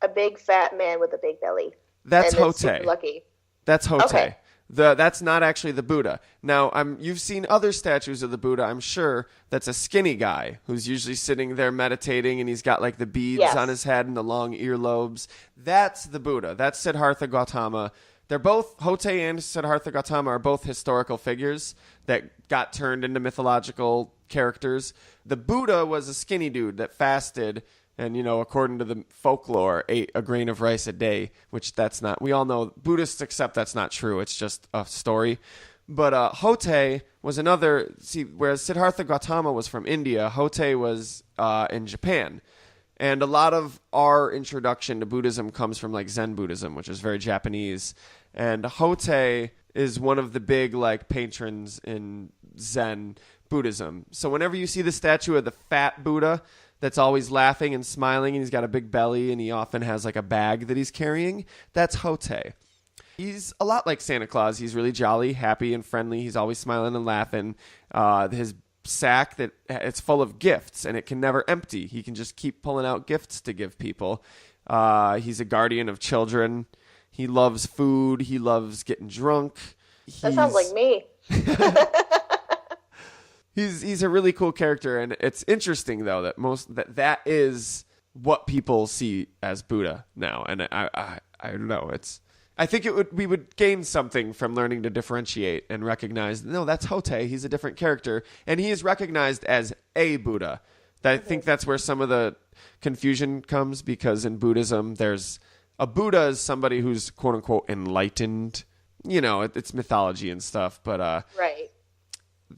A big fat man with a big belly. That's and Hotei. Lucky. That's Hotei. Okay. That's not actually the Buddha. Now, you've seen other statues of the Buddha, I'm sure. That's a skinny guy who's usually sitting there meditating, and he's got like the beads on his head and the long earlobes. That's the Buddha. That's Siddhartha Gautama. They're both, Hotei and Siddhartha Gautama are both historical figures that got turned into mythological characters. The Buddha was a skinny dude that fasted and, you know, according to the folklore, ate a grain of rice a day, which that's not, we all know, Buddhists accept that's not true. It's just a story. But Hotei was another, whereas Siddhartha Gautama was from India, Hotei was in Japan. And a lot of our introduction to Buddhism comes from like Zen Buddhism, which is very Japanese. And Hotei is one of the big like patrons in Zen Buddhism. So whenever you see the statue of the fat Buddha that's always laughing and smiling, and he's got a big belly, and he often has like a bag that he's carrying, that's Hotei. He's a lot like Santa Claus. He's really jolly, happy, and friendly. He's always smiling and laughing. His sack that it's full of gifts, and it can never empty. He can just keep pulling out gifts to give people. He's a guardian of children. He loves food. He loves getting drunk. That sounds like me. He's a really cool character, and it's interesting though that that is what people see as Buddha now. And I don't know. I think we would gain something from learning to differentiate and recognize, no, that's Hotei. He's a different character, and he is recognized as a Buddha. I think that's where some of the confusion comes, because in Buddhism, there's a Buddha is somebody who's quote unquote enlightened. You know, it's mythology and stuff, but right.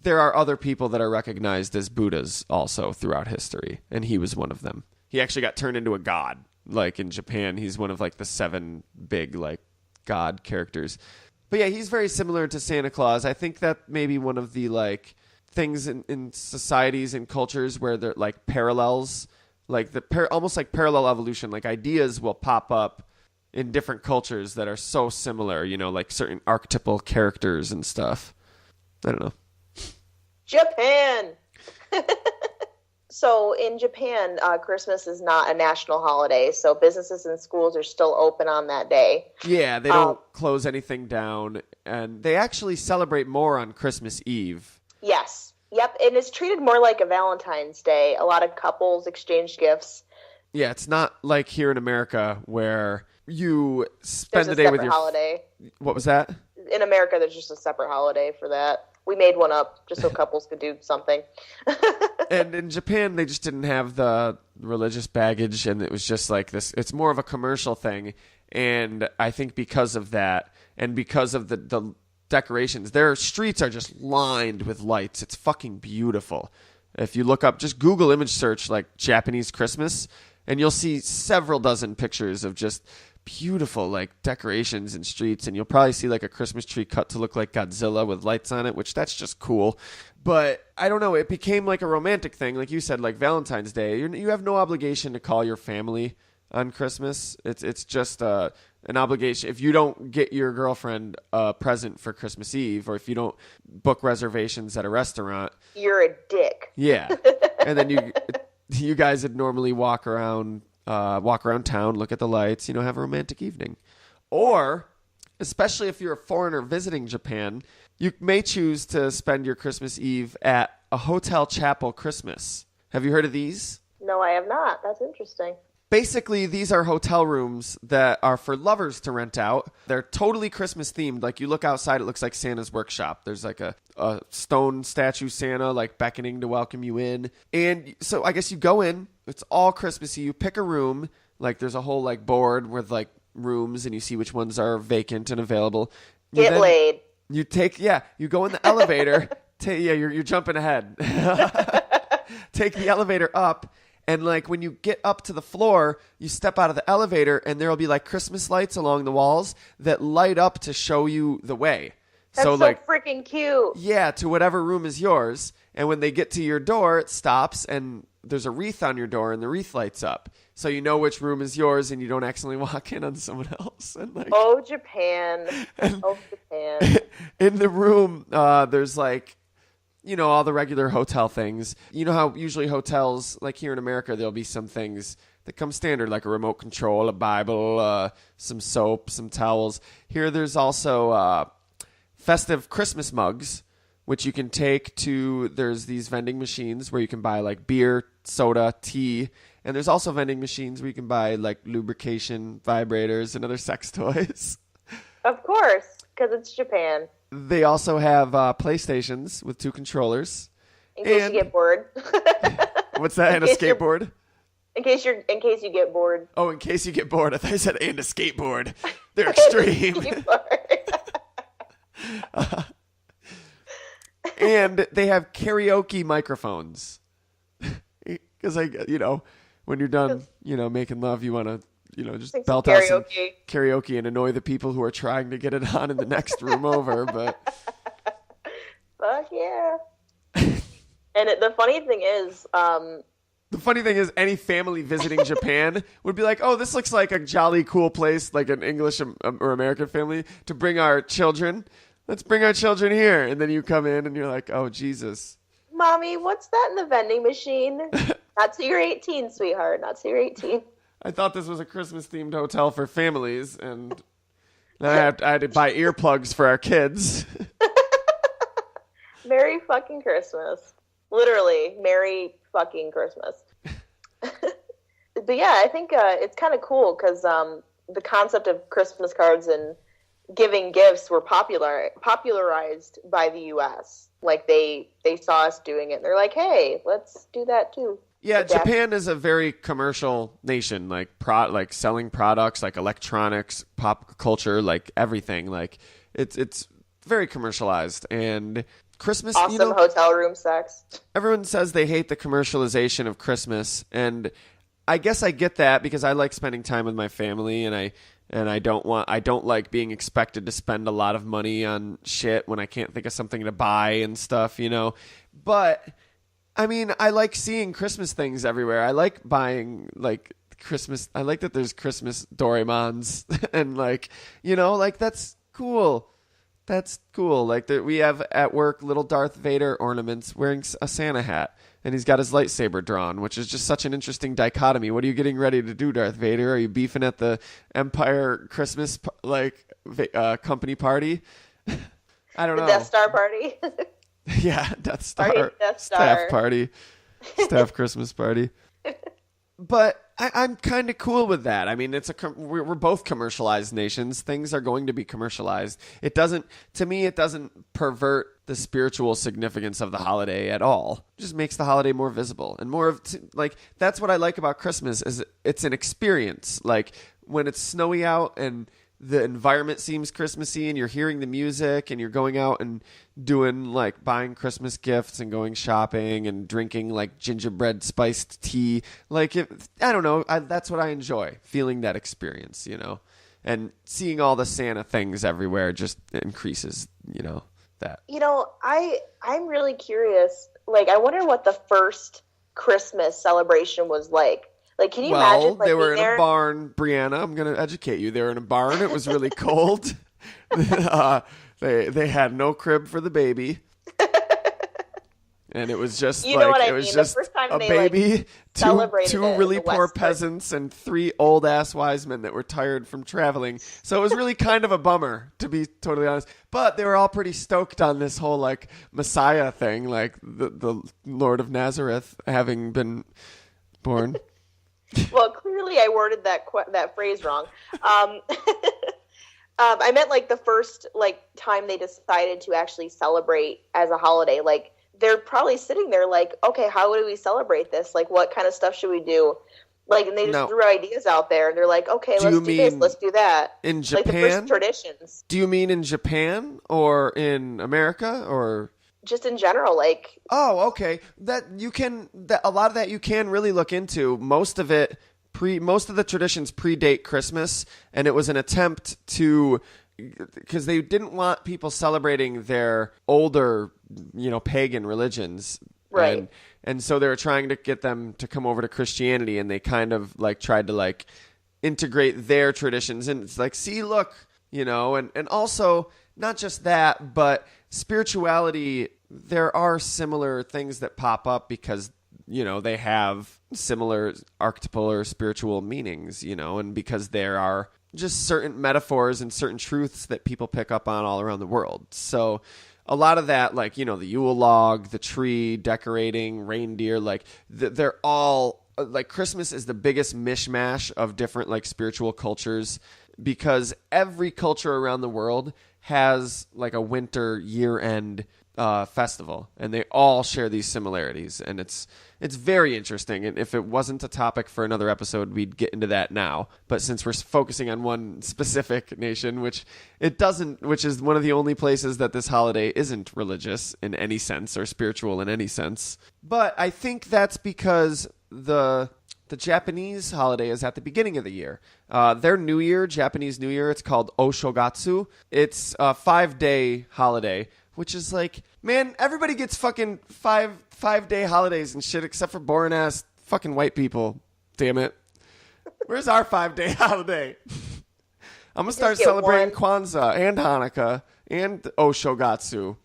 There are other people that are recognized as Buddhas also throughout history, and he was one of them. He actually got turned into a god. Like in Japan, he's one of like the 7 big like god characters. But yeah, he's very similar to Santa Claus. I think that maybe one of the like things in societies and cultures where they're like parallels, like almost like parallel evolution, like ideas will pop up in different cultures that are so similar, you know, like certain archetypal characters and stuff. I don't know. Japan. So in Japan, Christmas is not a national holiday, so businesses and schools are still open on that day. Yeah, they don't close anything down, and they actually celebrate more on Christmas Eve. Yes. Yep, and it's treated more like a Valentine's Day. A lot of couples exchange gifts. Yeah, it's not like here in America where you spend the day with your holiday. What was that? In America, there's just a separate holiday for that. We made one up just so couples could do something. And in Japan, they just didn't have the religious baggage, and it was just like this. It's more of a commercial thing, and I think because of that, and because of the decorations, their streets are just lined with lights. It's fucking beautiful. If you look up, just Google image search like Japanese Christmas, and you'll see several dozen pictures of just beautiful like decorations and streets, and you'll probably see like a Christmas tree cut to look like Godzilla with lights on it, which that's just cool. But I don't know, it became like a romantic thing, like you said, like Valentine's Day. You have no obligation to call your family on Christmas. It's just an obligation. If you don't get your girlfriend a present for Christmas Eve, or if you don't book reservations at a restaurant, you're a dick. Yeah, and then you guys would normally walk around town, look at the lights, have a romantic evening. Or, especially if you're a foreigner visiting Japan, you may choose to spend your Christmas Eve at a hotel chapel Christmas. Have you heard of these? No, I have not. That's interesting. Basically, these are hotel rooms that are for lovers to rent out. They're totally Christmas themed. Like, you look outside, it looks like Santa's workshop. There's like a stone statue Santa, like, beckoning to welcome you in. And so I guess you go in. It's all Christmassy. You pick a room. Like, there's a whole, like, board with, like, rooms, and you see which ones are vacant and available. Get laid. You go in the elevator. You're jumping ahead. Take the elevator up. And, like, when you get up to the floor, you step out of the elevator, and there will be, like, Christmas lights along the walls that light up to show you the way. That's so like, freaking cute. Yeah, to whatever room is yours. And when they get to your door, it stops, and there's a wreath on your door, and the wreath lights up. So you know which room is yours, and you don't accidentally walk in on someone else. And like, oh, Japan. Oh, Japan. In the room, there's, like, all the regular hotel things. You know how usually hotels, like here in America, there'll be some things that come standard, like a remote control, a Bible, some soap, some towels. Here there's also festive Christmas mugs, which you can take to, there's these vending machines where you can buy like beer, soda, tea. And there's also vending machines where you can buy like lubrication, vibrators, and other sex toys. Of course, because it's Japan. They also have PlayStations with 2 controllers. In case you get bored. What's that? And a skateboard? In case you get bored. Oh, in case you get bored. I thought you said and a skateboard. They're extreme. And they have karaoke microphones. Because when you're done, making love, you want to just belt out some karaoke and annoy the people who are trying to get it on in the next room over. But fuck yeah! And the funny thing is, any family visiting Japan would be like, "Oh, this looks like a jolly cool place, like an English or American family to bring our children. Let's bring our children here." And then you come in and you're like, "Oh, Jesus, Mommy, what's that in the vending machine?" Not till you're 18, sweetheart. Not till you're 18. I thought this was a Christmas-themed hotel for families, and now I had to buy earplugs for our kids. Merry fucking Christmas. Literally, Merry fucking Christmas. But yeah, I think it's kind of cool because the concept of Christmas cards and giving gifts were popularized by the U.S. Like, they saw us doing it, and they're like, hey, let's do that too. Yeah, Japan is a very commercial nation, like selling products, like electronics, pop culture, like everything. Like it's very commercialized. And Christmas, awesome hotel room sex. Everyone says they hate the commercialization of Christmas, and I guess I get that because I like spending time with my family, and I don't like being expected to spend a lot of money on shit when I can't think of something to buy and stuff, But I mean, I like seeing Christmas things everywhere. I like buying, like, Christmas. I like that there's Christmas Doraemons and, like, that's cool. That's cool. Like we have at work little Darth Vader ornaments wearing a Santa hat, and he's got his lightsaber drawn, which is just such an interesting dichotomy. What are you getting ready to do, Darth Vader? Are you beefing at the Empire Christmas company party? I don't know. The Death Star party. Yeah, Death Star. Death Star. Staff party. Staff Christmas party. But I'm kind of cool with that. I mean, we're both commercialized nations. Things are going to be commercialized. To me, it doesn't pervert the spiritual significance of the holiday at all. It just makes the holiday more visible and more of like, that's what I like about Christmas is it's an experience. Like when it's snowy out and the environment seems Christmassy and you're hearing the music and you're going out and doing like buying Christmas gifts and going shopping and drinking like gingerbread spiced tea. Like, I don't know. That's what I enjoy, feeling that experience, and seeing all the Santa things everywhere just increases, that. I'm really curious. Like, I wonder what the first Christmas celebration was like. Like, can you imagine? Like, they were in a barn, Briana. I'm going to educate you. They were in a barn. It was really cold. They had no crib for the baby. And it was just just a baby, two really poor peasants, and 3 old ass wise men that were tired from traveling. So it was really kind of a bummer, to be totally honest. But they were all pretty stoked on this whole like Messiah thing, like the Lord of Nazareth having been born. Well, clearly I worded that phrase wrong. I meant like the first like time they decided to actually celebrate as a holiday. Like they're probably sitting there like, okay, how do we celebrate this? Like what kind of stuff should we do? Like, and they just threw ideas out there, and they're like, okay, let's do this, let's do that. In Japan? Like the first traditions. Do you mean in Japan or in America or? Just in general, like. Oh, okay. A lot of that you can really look into. Most of the traditions predate Christmas, and it was an attempt to, because they didn't want people celebrating their older, pagan religions. Right. And so they were trying to get them to come over to Christianity, and they kind of like tried to like integrate their traditions. And it's like, see, look, and also not just that, but spirituality, there are similar things that pop up because, they have similar archetypal or spiritual meanings, and because there are just certain metaphors and certain truths that people pick up on all around the world. So a lot of that, like, the Yule log, the tree, decorating, reindeer, like they're all like Christmas is the biggest mishmash of different like spiritual cultures because every culture around the world has like a winter year-end festival, and they all share these similarities, and it's very interesting. And if it wasn't a topic for another episode, we'd get into that now. But since we're focusing on one specific nation, which is one of the only places that this holiday isn't religious in any sense or spiritual in any sense. But I think that's because the Japanese holiday is at the beginning of the year. Their New Year, Japanese New Year, it's called Oshogatsu. It's a 5-day holiday, which is like, man, everybody gets fucking 5-day holidays and shit except for boring ass fucking white people. Damn it. Where's our 5-day holiday? I'm going to start celebrating Kwanzaa and Hanukkah and Oshogatsu.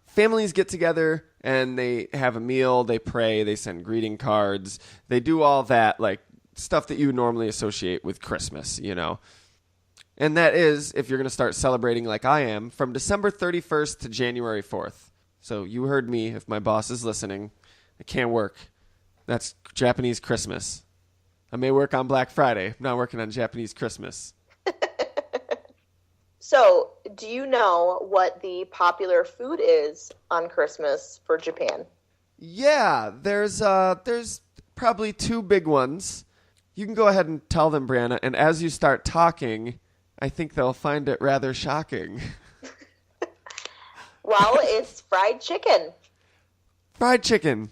Families get together and they have a meal, they pray, they send greeting cards. They do all that, like, stuff that you normally associate with Christmas, And that is, if you're going to start celebrating like I am, from December 31st to January 4th. So you heard me. If my boss is listening, it can't work. That's Japanese Christmas. I may work on Black Friday. I'm not working on Japanese Christmas. So, do you know what the popular food is on Christmas for Japan? Yeah, there's probably 2 big ones. You can go ahead and tell them, Briana, and as you start talking, I think they'll find it rather shocking. Well, it's fried chicken. Fried chicken.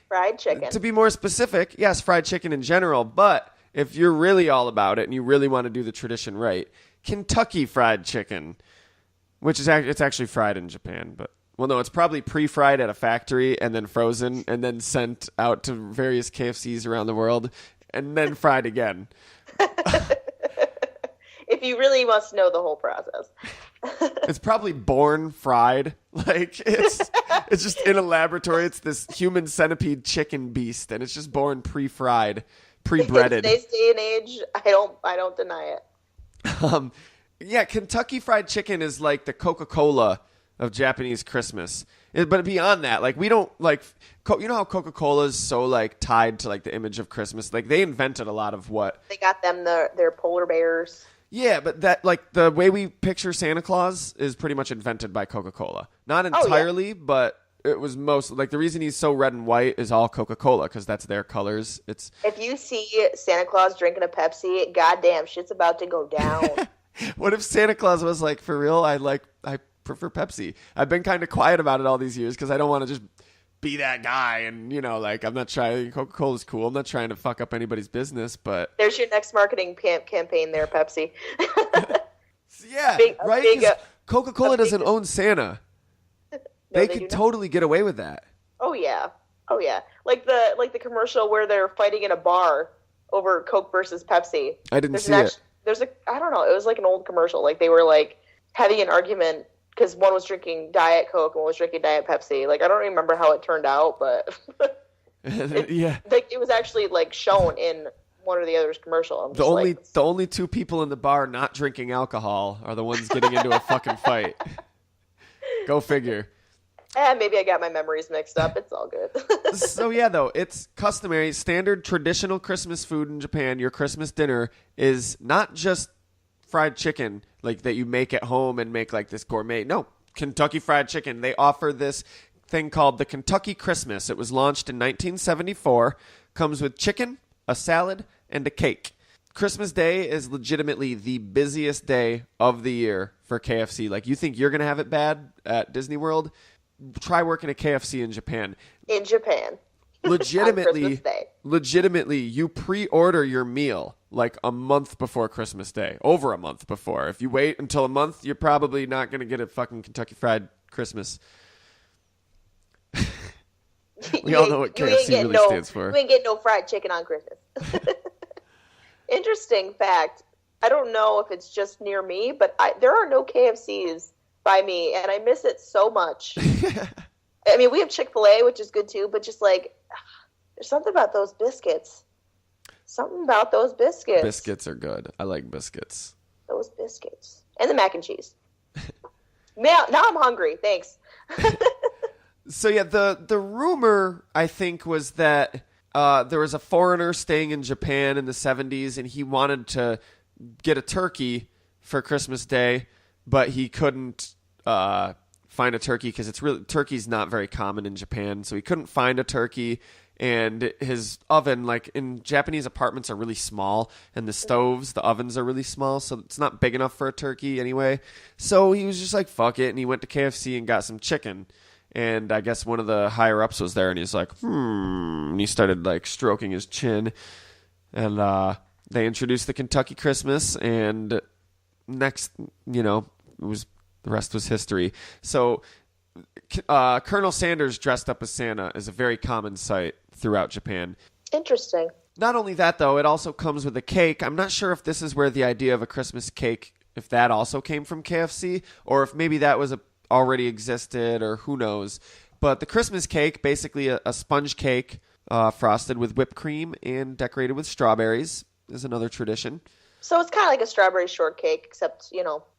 Fried chicken. To be more specific, yes, fried chicken in general, but if you're really all about it and you really want to do the tradition right, Kentucky Fried Chicken, which is it's actually fried in Japan, but well, no, it's probably pre-fried at a factory and then frozen and then sent out to various KFCs around the world and then fried again. If if you really must know the whole process. It's probably born fried. Like it's just in a laboratory. It's this human centipede chicken beast, and it's just born pre-fried, pre-breaded. In today's day and age, I don't deny it. Yeah, Kentucky Fried Chicken is like the Coca-Cola of Japanese Christmas. But beyond that, like we don't like, you know how Coca-Cola is so like tied to like the image of Christmas. Like they invented a lot of what they got them their polar bears. Yeah, but that like the way we picture Santa Claus is pretty much invented by Coca-Cola. Not entirely, but it was most like the reason he's so red and white is all Coca-Cola because that's their colors. It's if you see Santa Claus drinking a Pepsi, goddamn, shit's about to go down. What if Santa Claus was like, for real? I prefer Pepsi. I've been kind of quiet about it all these years because I don't want to just be that guy. And, you know, like I'm not trying. Coca-Cola's cool. I'm not trying to fuck up anybody's business, but there's your next marketing campaign there, Pepsi. Yeah, right? Coca-Cola doesn't own Santa. No, they could totally get away with that. Oh yeah. Like the commercial where they're fighting in a bar over Coke versus Pepsi. I didn't see it. I don't know. It was like an old commercial. Like they were like having an argument because one was drinking Diet Coke and one was drinking Diet Pepsi. Like I don't remember how it turned out, but yeah, like it was actually like shown in one or the other's commercial. The only two people in the bar not drinking alcohol are the ones getting into a fucking fight. Go figure. Maybe I got my memories mixed up. It's all good. So yeah, though, it's customary, standard, traditional Christmas food in Japan. Your Christmas dinner is not just fried chicken, like that you make at home and make like this gourmet. No, Kentucky Fried Chicken. They offer this thing called the Kentucky Christmas. It was launched in 1974. Comes with chicken, a salad, and a cake. Christmas Day is legitimately the busiest day of the year for KFC. Like, you think you're going to have it bad at Disney World? Try working at KFC in Japan. In Japan. Legitimately, you pre-order your meal like a month before Christmas Day. Over a month before. If you wait until a month, you're probably not going to get a fucking Kentucky Fried Christmas. We all know what KFC really stands for. You ain't getting no fried chicken on Christmas. Interesting fact. I don't know if it's just near me, but there are no KFCs by me, and I miss it so much. I mean, we have Chick-fil-A, which is good too, but just like, there's something about those biscuits. Biscuits are good. I like biscuits. Those biscuits. And the mac and cheese. Now I'm hungry. Thanks. So yeah, the rumor, I think, was that there was a foreigner staying in Japan in the 70s, and he wanted to get a turkey for Christmas Day, but he couldn't find a turkey because turkey's not very common in Japan, so he couldn't find a turkey. And his oven, like in Japanese apartments, are really small, and the ovens are really small, so it's not big enough for a turkey anyway. So he was just like, fuck it, and he went to KFC and got some chicken. And I guess one of the higher ups was there, and he's like, and he started like stroking his chin. And they introduced the Kentucky Christmas, and next, the rest was history. So Colonel Sanders dressed up as Santa is a very common sight throughout Japan. Interesting. Not only that, though, it also comes with a cake. I'm not sure if this is where the idea of a Christmas cake, if that also came from KFC, or if maybe that was already existed, or who knows. But the Christmas cake, basically a sponge cake frosted with whipped cream and decorated with strawberries, is another tradition. So it's kind of like a strawberry shortcake, except,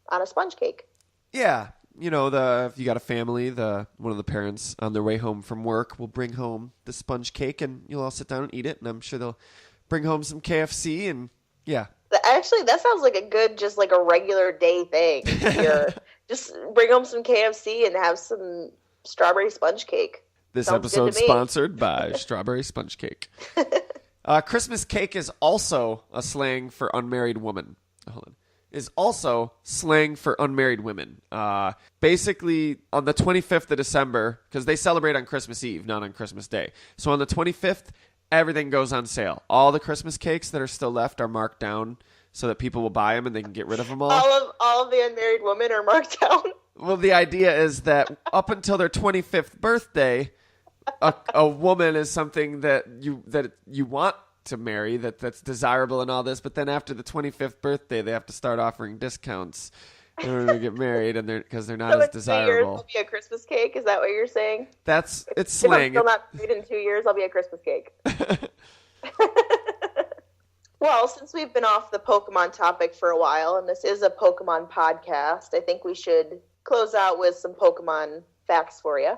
on a sponge cake. Yeah. If you got a family, one of the parents on their way home from work will bring home the sponge cake, and you'll all sit down and eat it, and I'm sure they'll bring home some KFC, and yeah. Actually, that sounds like a good, just like a regular day thing here. Just bring home some KFC and have some strawberry sponge cake. This episode sponsored by Strawberry Sponge Cake. Christmas cake is also a slang for unmarried women. Hold on. Is also slang for unmarried women. Basically, on the 25th of December, because they celebrate on Christmas Eve, not on Christmas Day. So on the 25th, everything goes on sale. All the Christmas cakes that are still left are marked down so that people will buy them and they can get rid of them all. All of the unmarried women are marked down? Well, the idea is that up until their 25th birthday, a woman is something that you want to marry, that's desirable and all this, but then after the 25th birthday, they have to start offering discounts in order to get married, and because they're not so as in 2 years, desirable. I'll be a Christmas cake. Is that what you're saying? It's If I'm slang. still not married in 2 years, I'll be a Christmas cake. Well, since we've been off the Pokemon topic for a while, and this is a Pokemon podcast, I think we should close out with some Pokemon facts for you.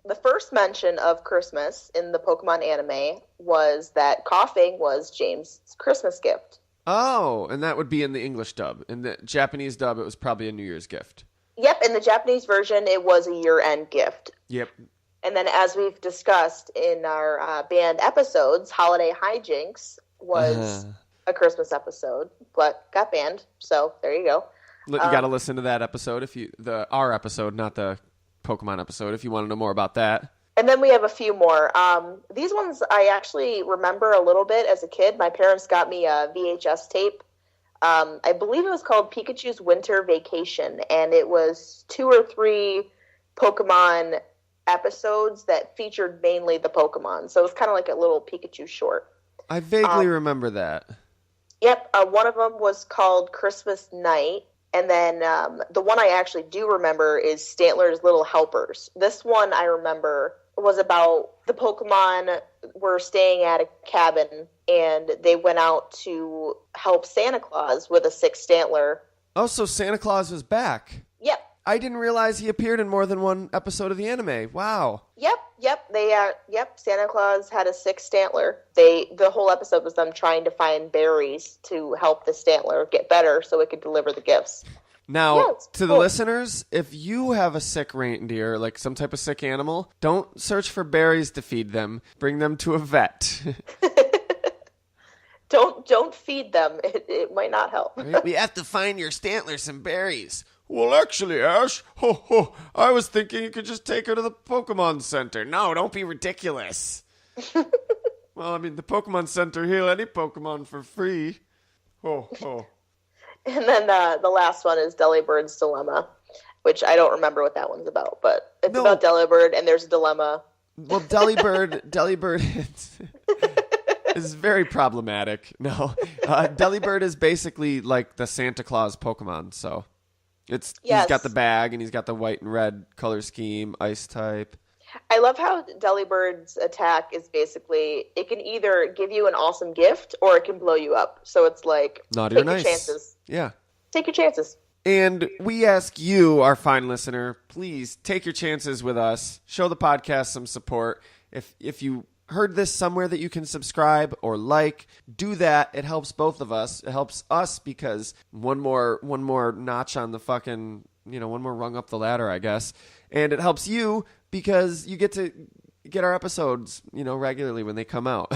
The first mention of Christmas in the Pokemon anime was that coughing was James' Christmas gift. Oh, and that would be in the English dub. In the Japanese dub, it was probably a New Year's gift. Yep, in the Japanese version, it was a year-end gift. Yep. And then as we've discussed in our band episodes, Holiday Hijinks was a Christmas episode, but got banned. So there you go. You got to listen to that episode, our episode, not the Pokemon episode, if you want to know more about that. And then we have a few more. These ones I actually remember a little bit as a kid. My parents got me a VHS tape. I believe it was called Pikachu's Winter Vacation, and it was 2 or 3 Pokemon episodes that featured mainly the Pokemon. So it was kind of like a little Pikachu short. I vaguely remember that. Yep, one of them was called Christmas Night. And then the one I actually do remember is Stantler's Little Helpers. This one I remember was about the Pokemon were staying at a cabin, and they went out to help Santa Claus with a sick Stantler. Oh, so Santa Claus was back. Yep. I didn't realize he appeared in more than one episode of the anime. Wow. Yep. Santa Claus had a sick Stantler. The whole episode was them trying to find berries to help the Stantler get better so it could deliver the gifts. Now, to the listeners, if you have a sick reindeer, like some type of sick animal, don't search for berries to feed them. Bring them to a vet. Don't feed them. It might not help. Right? We have to find your Stantler some berries. Well, actually, Ash, I was thinking you could just take her to the Pokemon Center. No, don't be ridiculous. Well, I mean, the Pokemon Center heal any Pokemon for free. And then the last one is Delibird's Dilemma, which I don't remember what that one's about, but it's about Delibird, and there's a dilemma. Well, Delibird is very problematic. No, Delibird is basically like the Santa Claus Pokemon, so... He's got the bag, and he's got the white and red color scheme, ice type. I love how Delibird's attack is basically, it can either give you an awesome gift, or it can blow you up. So it's like, naughty take or nice. Your chances. Yeah. Take your chances. And we ask you, our fine listener, please take your chances with us. Show the podcast some support. If you heard this somewhere that you can subscribe or like, do that. It helps both of us. It helps us because one more notch on the fucking, one more rung up the ladder, I guess. And it helps you because you get to get our episodes, regularly when they come out.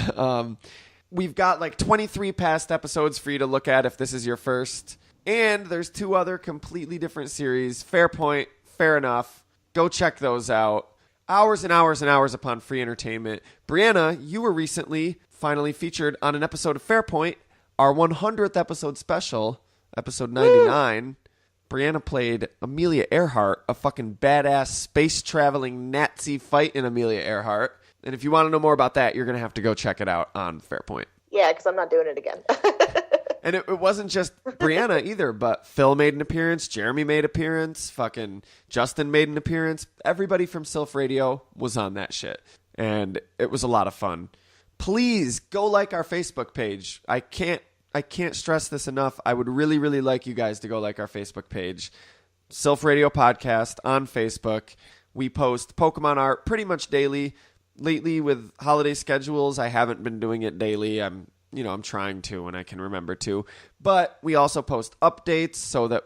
We've got like 23 past episodes for you to look at if this is your first. And there's 2 other completely different series. Fair Point, Fair Enough. Go check those out. Hours and hours and hours upon free entertainment. Briana, you were recently finally featured on an episode of Fair Point, our 100th episode special, episode 99. Briana played Amelia Earhart, a fucking badass space-traveling Nazi fight in Amelia Earhart. And if you want to know more about that, you're going to have to go check it out on Fair Point. Yeah, because I'm not doing it again. And it wasn't just Briana either, but Phil made an appearance, Jeremy made an appearance, fucking Justin made an appearance. Everybody from Silph Radio was on that shit. And it was a lot of fun. Please go like our Facebook page. I can't stress this enough. I would really, really like you guys to go like our Facebook page. Silph Radio Podcast on Facebook. We post Pokemon art pretty much daily. Lately with holiday schedules, I haven't been doing it daily. I'm trying to when I can remember to. But we also post updates so that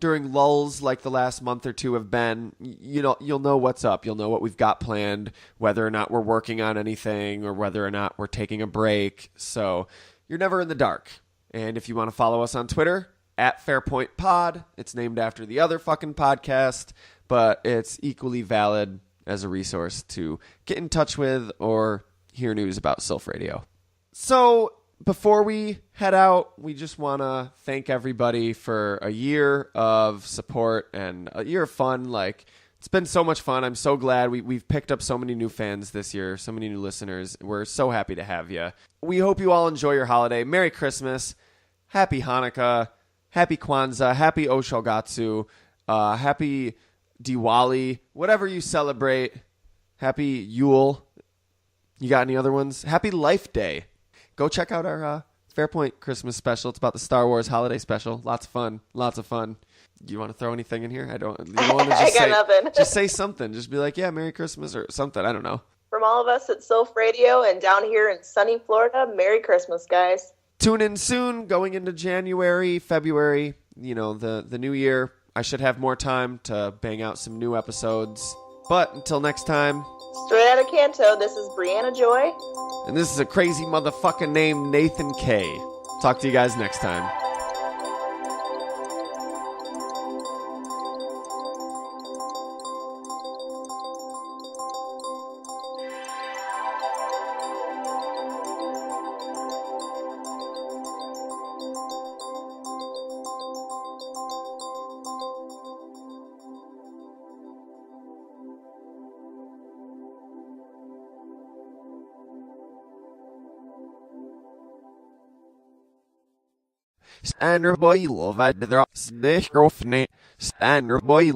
during lulls like the last month or 2 have been, you'll know what's up. You'll know what we've got planned, whether or not we're working on anything or whether or not we're taking a break. So you're never in the dark. And if you want to follow us on Twitter, @FairPointPod, it's named after the other fucking podcast, but it's equally valid as a resource to get in touch with or hear news about Silph Radio. So before we head out, we just want to thank everybody for a year of support and a year of fun. Like, It's been so much fun. I'm so glad we've picked up so many new fans this year, so many new listeners. We're so happy to have you. We hope you all enjoy your holiday. Merry Christmas, Happy Hanukkah, Happy Kwanzaa, Happy Oshogatsu, Happy Diwali, whatever you celebrate. Happy Yule. You got any other ones? Happy Life Day. Go check out our Fairpoint Christmas special. It's about the Star Wars holiday special. Lots of fun. Lots of fun. Do you want to throw anything in here? You don't want to just I got nothing. Just say something. Just be like, yeah, Merry Christmas or something. I don't know. From all of us at Silph Radio and down here in sunny Florida, Merry Christmas, guys. Tune in soon, going into January, February, the new year. I should have more time to bang out some new episodes. But until next time. Straight out of Canto, this is Briana Joy. And this is a crazy motherfucker named Nathan K. Talk to you guys next time. Stanner boy, love at the snake, Stanner boy.